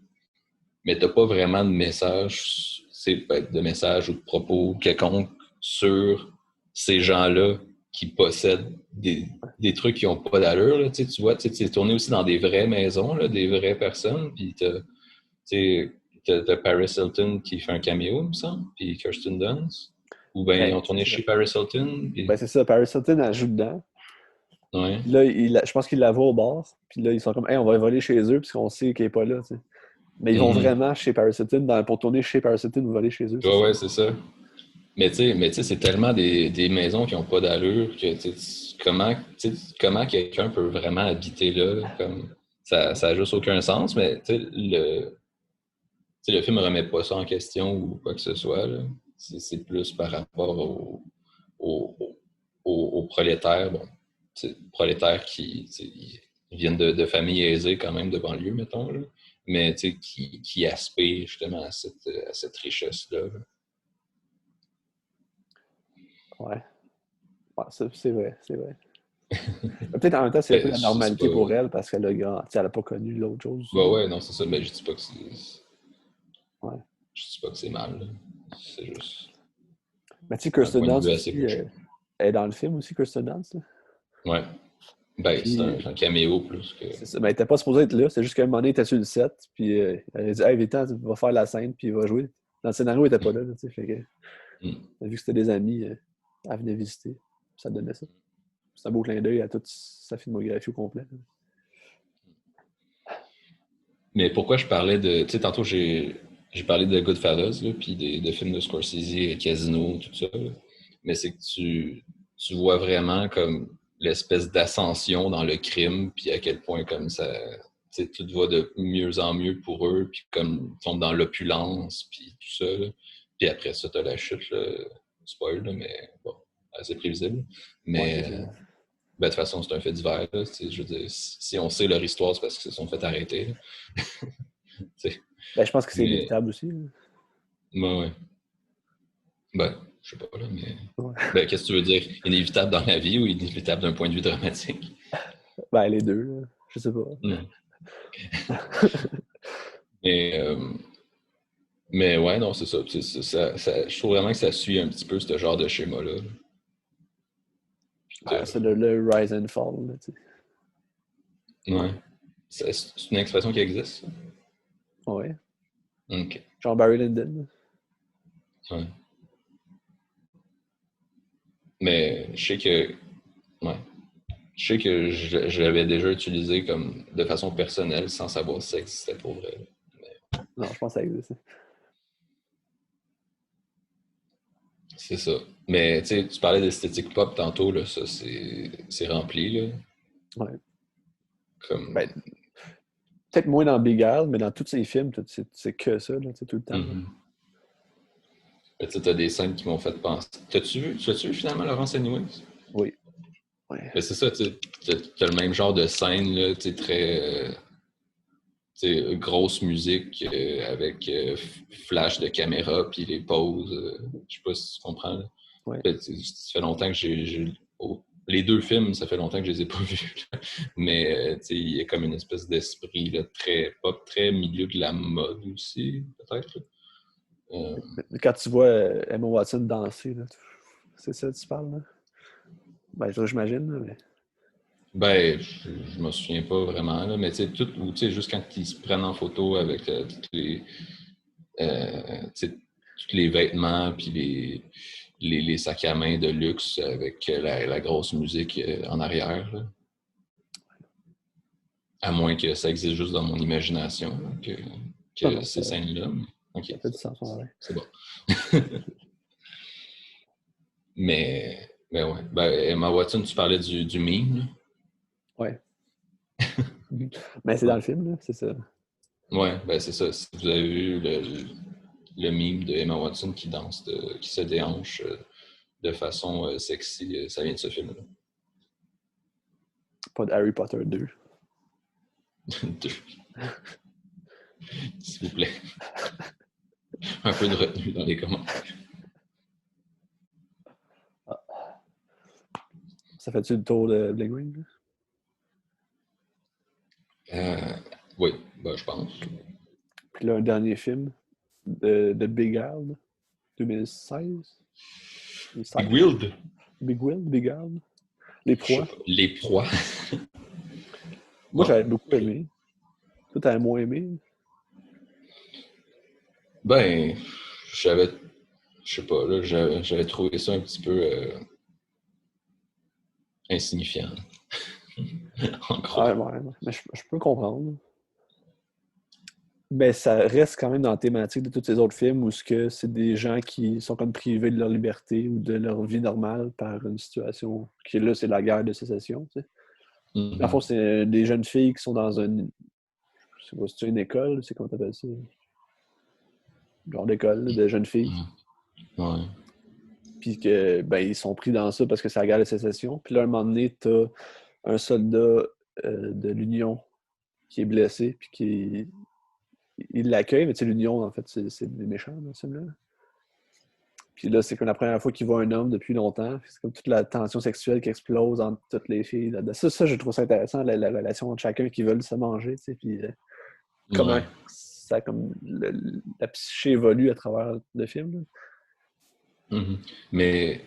Mais tu n'as pas vraiment de message, de message ou de propos quelconque sur ces gens-là qui possèdent des trucs qui n'ont pas d'allure. Là. Tu vois, c'est tourné aussi dans des vraies maisons, là, des vraies personnes, puis t'as Paris Hilton qui fait un caméo, il me semble, puis Kirsten Dunst. Ou bien ils Ben, ont tourné chez Paris Hilton. Puis... ben, c'est ça, Paris Hilton, elle joue dedans. Ouais. Puis là, je pense qu'il la voit au bar. Puis là, ils sont comme, hey, on va voler chez eux, puisqu'on sait qu'elle n'est pas là. T'sais. Mais ils vont Mm-hmm. vraiment chez Paris Hilton, pour tourner chez Paris Hilton ou voler chez eux. Ouais, ouais, c'est ça. Mais tu sais, c'est tellement des maisons qui n'ont pas d'allure que comment quelqu'un peut vraiment habiter là, comme ça n'a juste aucun sens, mais le film ne remet pas ça en question ou quoi que ce soit. Là. C'est plus par rapport aux prolétaires, bon, prolétaires qui viennent de familles aisées quand même de banlieue, mettons, là, mais qui aspirent justement à cette richesse-là. Là. Ouais, ouais c'est vrai, c'est vrai. Peut-être en même temps, c'est un peu Ben, la je sais normalité pas. pour elle, parce qu'elle a pas connu l'autre chose. Bah ouais, non, c'est ça, mais je dis pas que c'est. Ouais. Je dis pas que c'est mal. Là. C'est juste Mais tu sais, un Kirsten point de vue Dunst assez aussi, péché. elle est dans le film aussi, Kirsten Dunst. Là. Ouais. Ben, c'est Puis, un caméo plus que. c'est ça. Mais elle était pas supposée être là. C'est juste qu'à un moment donné, elle était sur le set. Puis, elle a dit, hey, Vitan, va faire la scène, puis il va jouer. Dans le scénario, elle était pas là. Là fait que, vu que c'était des amis, elle venait visiter. Ça donnait ça. C'est un beau clin d'œil à toute sa filmographie au complet. Là. Mais pourquoi je parlais de. Tu sais, tantôt, j'ai parlé de Goodfellas, là, puis de films de Scorsese, Casino, tout ça. Là. Mais c'est que tu vois vraiment comme l'espèce d'ascension dans le crime, puis à quel point comme ça. Tu sais, tout va de mieux en mieux pour eux, puis comme ils tombent dans l'opulence, puis tout ça. Là. Puis après ça, t'as la chute, là, spoil, là, mais bon, assez prévisible. Ouais, c'est Mais ça. ben, de toute façon, c'est un fait divers. Là, je veux dire, si on sait leur histoire, c'est parce qu'ils se sont fait arrêter. Là. Ben, je pense que c'est Mais, inévitable aussi. Là. ouais. Ben, je sais pas, là, mais. Ouais. Ben, qu'est-ce que tu veux dire? Inévitable dans la vie ou inévitable d'un point de vue dramatique? Ben, les deux, là. Je sais pas. Non. Mais, mais ouais, non, c'est ça. Je trouve vraiment que ça suit un petit peu ce genre de schéma-là. Ben, c'est le rise and fall. Là, Ouais. C'est une expression qui existe, ça? ouais. OK. Genre Barry Lyndon. Ouais. Mais je sais que. Ouais. Je sais que je l'avais déjà utilisé comme de façon personnelle sans savoir si ça existait pour vrai. Non, je pense que ça existe. C'est ça. Mais tu sais, tu parlais d'esthétique pop tantôt, là, ça c'est rempli, là. Ouais. Comme. Ben, peut-être moins dans Big Al, mais dans tous ses films, c'est que ça, là, tout le temps. Mm-hmm. Tu as des scènes qui m'ont fait penser. T'as-tu vu finalement Laurence Anyways? Oui. Ouais. Mais c'est ça, tu as le même genre de scène, là, très grosse musique avec flash de caméra, puis les pauses. Je sais pas si tu comprends. Là. Ouais. Ça fait longtemps que j'ai Les deux films, ça fait longtemps que je les ai pas vus. Mais il y a comme une espèce d'esprit là, très pop, très milieu de la mode aussi, peut-être. Euh, Quand tu vois Emma Watson danser, là, c'est ça que tu parles, là? Ben, j'imagine, là, mais... ben, je me souviens pas vraiment, là, mais tout, ou juste quand ils se prennent en photo avec tous les vêtements, puis les sacs à main de luxe avec la grosse musique en arrière, là. À moins que ça existe juste dans mon imagination, là, Non, que non, ces scènes-là. Mais, ça ok, fait du sens, ouais. c'est bon. Mais ouais. Ben, Emma Watson, tu parlais du meme, là. Ouais. Mais c'est dans Ouais. le film, là, c'est ça. Ouais, ben c'est ça. Si vous avez vu le meme de Emma Watson qui danse, qui se déhanche de façon sexy, ça vient de ce film-là. Pas de Harry Potter 2. Deux, s'il vous plaît. Un peu de retenue dans les commentaires. Ça fait-tu le tour de Bling Ring, là? Euh, oui, ben, je pense. Puis là, un dernier film de Big Al, 2016. Big 2016. Wild? Big Will, Big Al. Les Je sais Proies. pas. Les proies. Moi, Ouais. j'avais beaucoup aimé. Toi, t'avais moins aimé. Ben, j'avais, je sais pas, là, j'avais trouvé ça un petit peu insignifiant, en gros. Ah, ouais, ouais. Mais je peux comprendre. Ben, ça reste quand même dans la thématique de tous ces autres films où c'est des gens qui sont comme privés de leur liberté ou de leur vie normale par une situation qui, là, c'est la guerre de sécession, tu sais. Dans le fond, Mhm. c'est des jeunes filles qui sont dans je sais pas si c'est une école, c'est comment t'appelles ça? Genre d'école, là, de jeunes filles. Ouais. Puis que, ben, ils sont pris dans ça parce que c'est la guerre de sécession. Puis là, à un moment donné, t'as un soldat de l'Union qui est blessé, puis il l'accueille, mais tu sais, l'Union, en fait, c'est des méchants dans ce film-là. Puis là, c'est comme la première fois qu'il voit un homme depuis longtemps. C'est comme toute la tension sexuelle qui explose entre toutes les filles. Là-dedans. Ça, je trouve ça intéressant, la relation entre chacun qui veulent se manger, tu sais, puis comment Ouais. ça, comme la psyché évolue à travers le film. Là. Mhm. Mais,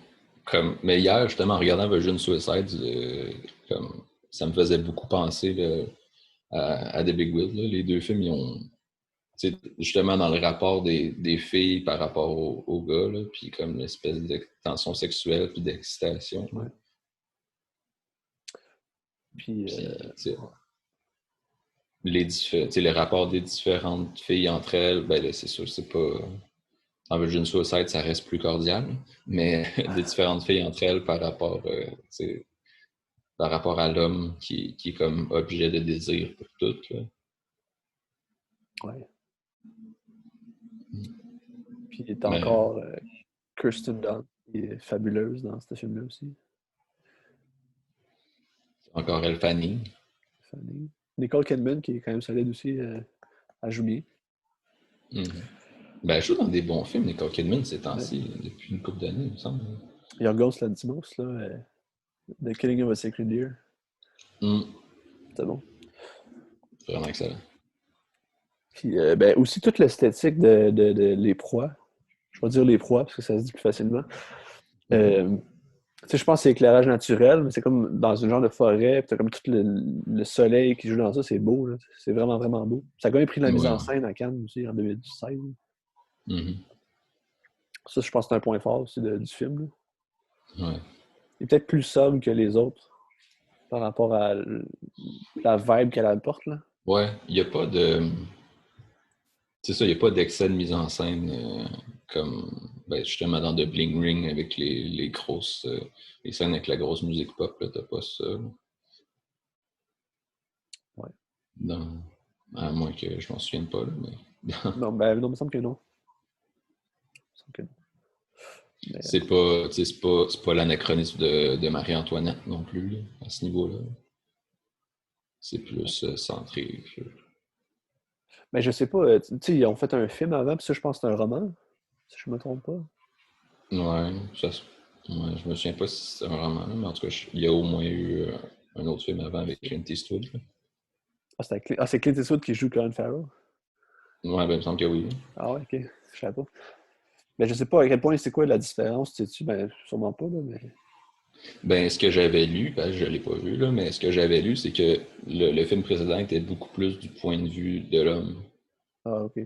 mais hier, justement, en regardant Virgin Suicide, comme, ça me faisait beaucoup penser là, à The Big Will. Là. Les deux films, ils ont, justement, dans le rapport des filles par rapport aux gars, là, puis comme l'espèce de tension sexuelle puis d'excitation. Là. Ouais. Puis, Puis, ouais. les rapports des différentes filles entre elles, ben là, c'est sûr, c'est pas. En Virgin Suicide, ça reste plus cordial, mais des différentes filles entre elles par rapport à l'homme qui est comme objet de désir pour toutes. Là. Ouais. Puis il est Mais encore Kirsten Dunst, qui est fabuleuse dans ce film-là aussi. encore elle, Fanny. Funny. Nicole Kidman, qui est quand même solide aussi, à joue bien. Mhm. Ben, elle joue dans des bons films, Nicole Kidman, ces Ouais. temps-ci, depuis une couple d'années, il me semble. Yorgos Lanthimos, là, The Killing of a Sacred Deer. Mm. C'est bon. Vraiment excellent. Puis ben, aussi toute l'esthétique de Les Proies. Je vais dire Les Proies parce que ça se dit plus facilement. Mhm. Euh, tu sais, je pense que c'est éclairage naturel, mais c'est comme dans une genre de forêt, puis t'as comme tout le soleil qui joue dans ça, c'est beau, là. C'est vraiment, vraiment beau. Ça a quand même pris de la mise Ouais. en scène à Cannes aussi en 2016. Mhm. Ça, je pense que c'est un point fort aussi du film. Là. Ouais. Il est peut-être plus sobre que les autres par rapport à la vibe qu'elle apporte, là. Ouais, il n'y a pas de. C'est ça, il n'y a pas d'excès de mise en scène comme ben, justement dans The Bling Ring avec les grosses les scènes avec la grosse musique pop, là, t'as pas ça. Là. Ouais. Dans- à moins que je m'en souvienne pas, là, mais Non, ben, non, il me semble que non. Il me semble que non. Mais, c'est pas, tu sais, c'est pas l'anachronisme de Marie-Antoinette non plus, là, à ce niveau-là. C'est plus centré. mais je sais pas, tu sais, ils ont fait un film avant, puis ça, je pense que c'est un roman, si je me trompe pas. Ouais, Ouais, je me souviens pas si c'est un roman, mais en tout cas, il y a au moins eu un autre film avant avec Clint Eastwood. Là. C'est Clint Eastwood qui joue Colin Farrell? Ouais, ben, il me semble que oui. Ah ouais, ok. Je sais pas. Mais je sais pas à quel point c'est quoi la différence, sais-tu? Ben, sûrement pas, là, mais. Ben, ce que j'avais lu, parce que je l'ai pas vu, là, mais ce que j'avais lu, c'est que le film précédent était beaucoup plus du point de vue de l'homme, Ah, ok.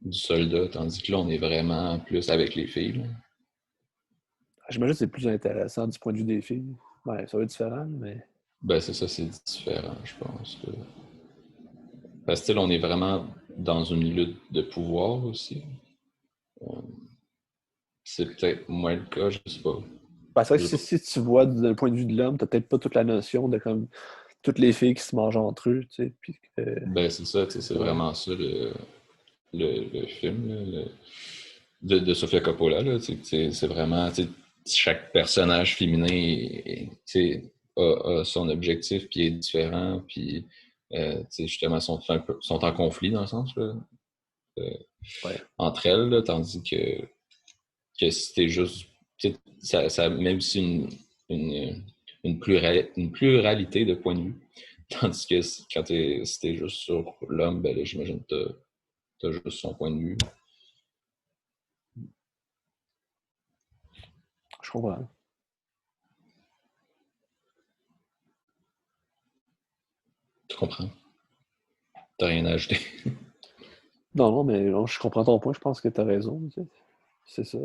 du soldat, tandis que là, on est vraiment plus avec les filles. Là. J'imagine que c'est plus intéressant du point de vue des filles. Ouais, ça va être différent, mais. Ben, c'est ça, c'est différent, je pense. Là. Parce que, on est vraiment dans une lutte de pouvoir aussi. C'est peut-être moins le cas, je sais pas. Ben, c'est vrai Je que sais pas. si tu vois d'un point de vue de l'homme, t'as peut-être pas toute la notion de comme toutes les filles qui se mangent entre eux, tu sais. Puis que. Ben, c'est ça, tu sais, c'est Ouais. vraiment ça le film là, de Sofia Coppola. Là, tu sais, c'est vraiment tu sais, chaque personnage féminin tu sais, a son objectif puis est différent. Puis tu sais, justement, sont en conflit dans le sens là, euh, Ouais. entre elles, là, tandis que si t'es juste. Tu sais, ça même si une pluralité de points de vue. Tandis que si t'es juste sur l'homme, ben là, j'imagine que t'as juste son point de vue. Je comprends. Tu comprends? T'as rien à ajouter. Non, non, mais non, je comprends ton point, je pense que t'as raison, tu sais. C'est ça.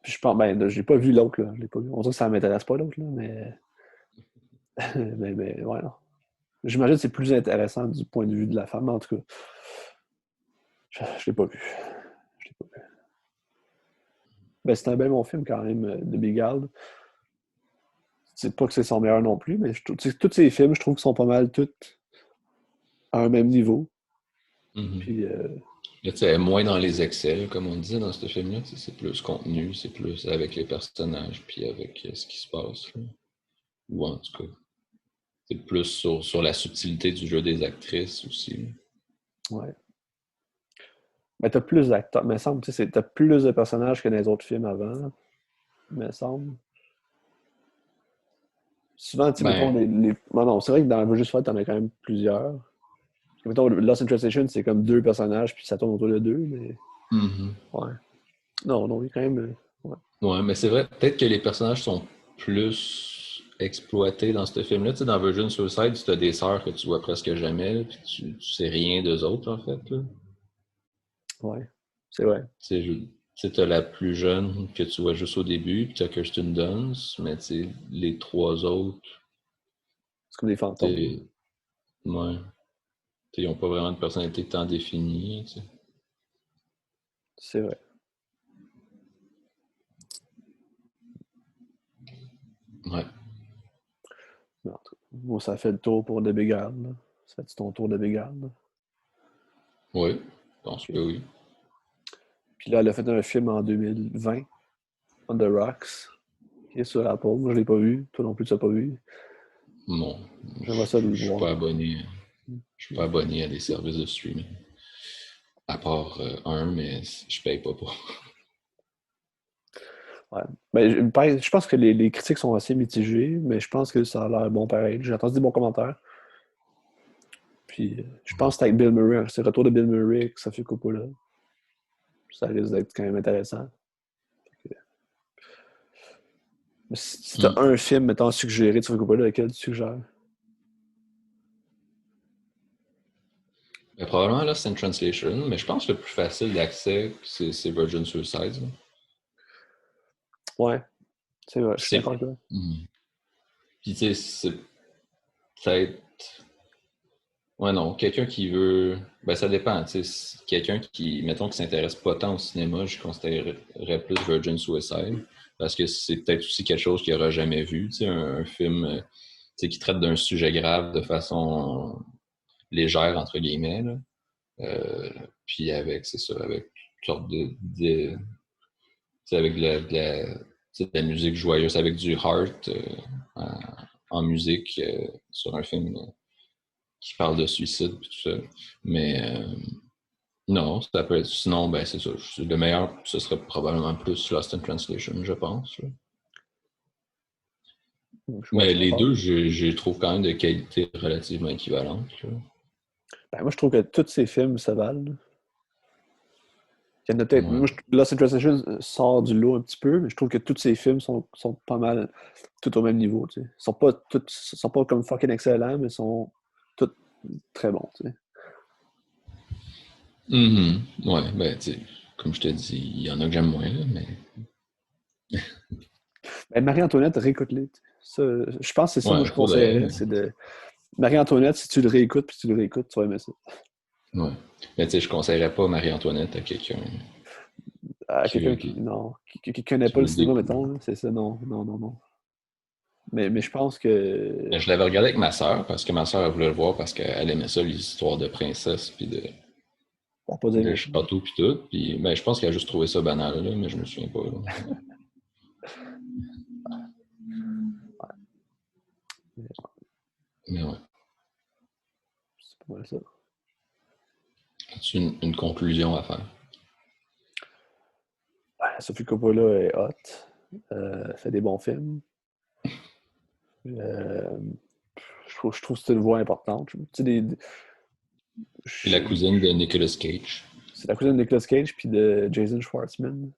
Puis je pense, ben, là, j'ai pas vu l'autre, là. Je l'ai pas vu. On dirait que ça m'intéresse pas l'autre, là, mais. mais ouais, non. J'imagine que c'est plus intéressant du point de vue de la femme, mais en tout cas. Je l'ai pas vu. Je l'ai pas vu. Ben, c'est un bel bon film quand même, de Bigard. C'est pas que c'est son meilleur non plus, mais tous ces films, je trouve qu'ils sont pas mal tous à un même niveau. Mhm. Puis, Mais tu sais, moins dans les excès, comme on disait dans ce film-là, tu sais, c'est plus contenu, c'est plus avec les personnages, puis avec ce qui se passe. Là. Ou en tout cas, c'est plus sur la subtilité du jeu des actrices aussi. Là. ouais. Mais t'as plus d'acteurs, me semble, tu sais, t'as plus de personnages que dans les autres films avant, me semble. Souvent, tu sais, mettons, Ben, bon, non, c'est vrai que dans Versus Fight, t'en as quand même plusieurs. Parce que, mettons, Lost in Translation, c'est comme deux personnages, puis ça tourne autour de deux, mais. mhm. Ouais. Non, non, il y a quand même. Ouais. Ouais, mais c'est vrai, peut-être que les personnages sont plus exploités dans ce film-là. Tu sais, dans Virgin Suicide, tu as des sœurs que tu vois presque jamais, puis tu sais rien d'eux autres, en fait. Là. Ouais. C'est vrai. Tu sais, t'as la plus jeune que tu vois juste au début, puis t'as Kirsten Dunst, mais tu sais, les trois autres, C'est comme des fantômes. t'es, ouais, ils n'ont pas vraiment de personnalité tant définie. Tu sais. C'est vrai. Ouais. Mais en tout cas, bon, ça fait le tour pour The Big Island, là. Ça fait ton tour de Big Island, là? Oui, je pense que OK. oui. Puis là, elle a fait un film en 2020, On the Rocks, qui est sur Apple. Moi, je l'ai pas vu. Toi non plus, tu l'as pas vu. Non, J'aimerais ça le je suis pas voir. abonné. Je suis pas abonné à des services de streaming. À part un, mais je paye pas pour. Ouais. Ben, je pense que les critiques sont assez mitigées, mais je pense que ça a l'air bon pareil. J'ai entendu des bons commentaires. Puis je pense que c'est avec Bill Murray, hein. C'est le retour de Bill Murray avec Sofia Coppola. Ça risque d'être quand même intéressant. Mais si t'as Hmm. un film, mettons, suggéré de Sofia Coppola, lequel tu suggères? Mais probablement là, c'est une translation, mais je pense que le plus facile d'accès, c'est Virgin Suicide. Là. Ouais, c'est vrai, je Puis suis d'accord avec toi. hmm. Puis tu sais, c'est peut-être. Ouais, non, quelqu'un qui veut. Ben, ça dépend. Tu sais, quelqu'un qui, mettons, qui s'intéresse pas tant au cinéma, je considérerais plus Virgin Suicide. Parce que c'est peut-être aussi quelque chose qu'il n'aura jamais vu. Tu sais, un film tu sais, qui traite d'un sujet grave de façon légère, entre guillemets. Là. Euh, puis avec, c'est ça, avec toutes sortes tu sais, avec tu sais, de la musique joyeuse, avec du heart en, en musique sur un film qui parle de suicide et tout ça. Mais non, ça peut être. Sinon, ben c'est ça. Le meilleur, ce serait probablement plus Lost in Translation, je pense. Là. Mais les deux, je trouve quand même de qualité relativement équivalente. Là. Ben, moi, je trouve que tous ces films se valent. Il y en a peut-être. Ouais. Moi, Lost in Translation sort du lot un petit peu, mais je trouve que tous ces films sont pas mal tout au même niveau. Tu sais. Sont pas comme fucking excellents, mais sont tous très bons. Tu sais. Ouais, ben, tu sais, comme je te dis, il y en a que j'aime moins, là, mais. Ben, Marie-Antoinette, réécoute-les. Ça, je pense que c'est ça, moi, Ouais, je faudrait. conseillerais. C'est de. Marie-Antoinette, si tu le réécoutes puis tu le réécoutes, tu vas aimer ça. Ouais. Mais tu sais, je conseillerais pas Marie-Antoinette à quelqu'un À qui quelqu'un veut, qui. Non, qui connaît qui pas le veut cinéma, découvrir. mettons. Là, c'est ça, non, non, non, non. Mais je pense que. Mais je l'avais regardé avec ma sœur, parce que ma sœur, elle voulait le voir parce qu'elle aimait ça, les histoires de princesses, puis Ça n'a pas de aimé ça. château, puis tout. Puis, ben, je pense qu'elle a juste trouvé ça banal, là, mais je me souviens pas. Là. Mais ouais. C'est pas mal ça. As-tu une conclusion à faire? Sophie Coppola est hot. Fait des bons films. Euh, je trouve que c'est une voix importante. Tu sais, C'est la cousine de Nicolas Cage. c'est la cousine de Nicolas Cage puis de Jason Schwartzman.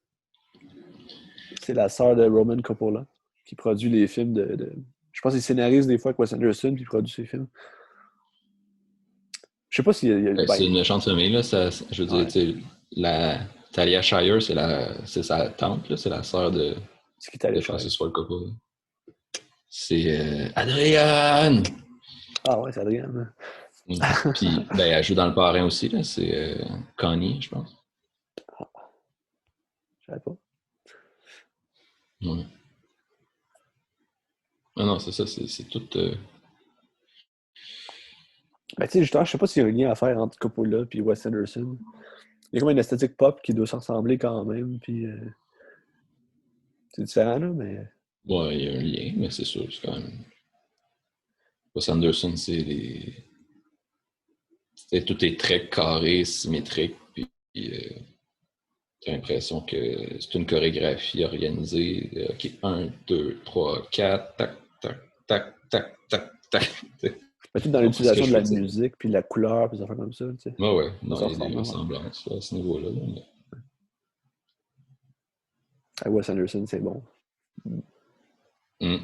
C'est la sœur de Roman Coppola qui produit les films je pense qu'il scénarise des fois avec Wes Anderson puis il produit ses films. Je sais pas s'il y a. Ben, Ben, c'est une méchante famille, là. Ça, je veux dire, ouais. tu sais, la Talia Shire, c'est sa tante, là. C'est la sœur C'est qui t'allait de faire? Francis Ford Coppola. C'est Adrienne! Ah ouais, c'est Adrien. Puis, ben, elle joue dans Le Parrain aussi, là. C'est Connie, je pense. Je savais pas. Ouais. Ah non, c'est ça, c'est tout. Ben, tu sais, justement, je sais pas s'il y a un lien à faire entre Coppola et Wes Anderson. Il y a comme une esthétique pop qui doit se ressembler quand même, puis c'est différent, là, mais. Ouais, il y a un lien, mais c'est sûr, c'est quand même. Wes Anderson, tout est très carré, symétrique, puis t'as l'impression que c'est une chorégraphie organisée. OK, 1, 2, 3, 4, tac, tac, tac, tac, tac, tac. Mais tout dans Tu comprends ce que l'utilisation je de veux la dire? musique, puis la couleur, puis des affaires comme ça, tu sais. Ouais, Ça non, il y a des ressemble, ouais. ressemblances là, à ce niveau-là. Là, mais... Wes Anderson, c'est bon. Hum, hum,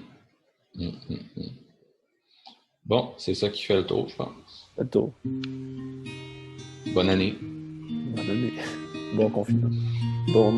hum, hum. Bon, c'est ça qui fait le tour, je pense. Pas de tour. Bonne année. Bonne année. Bon confinement. Bonne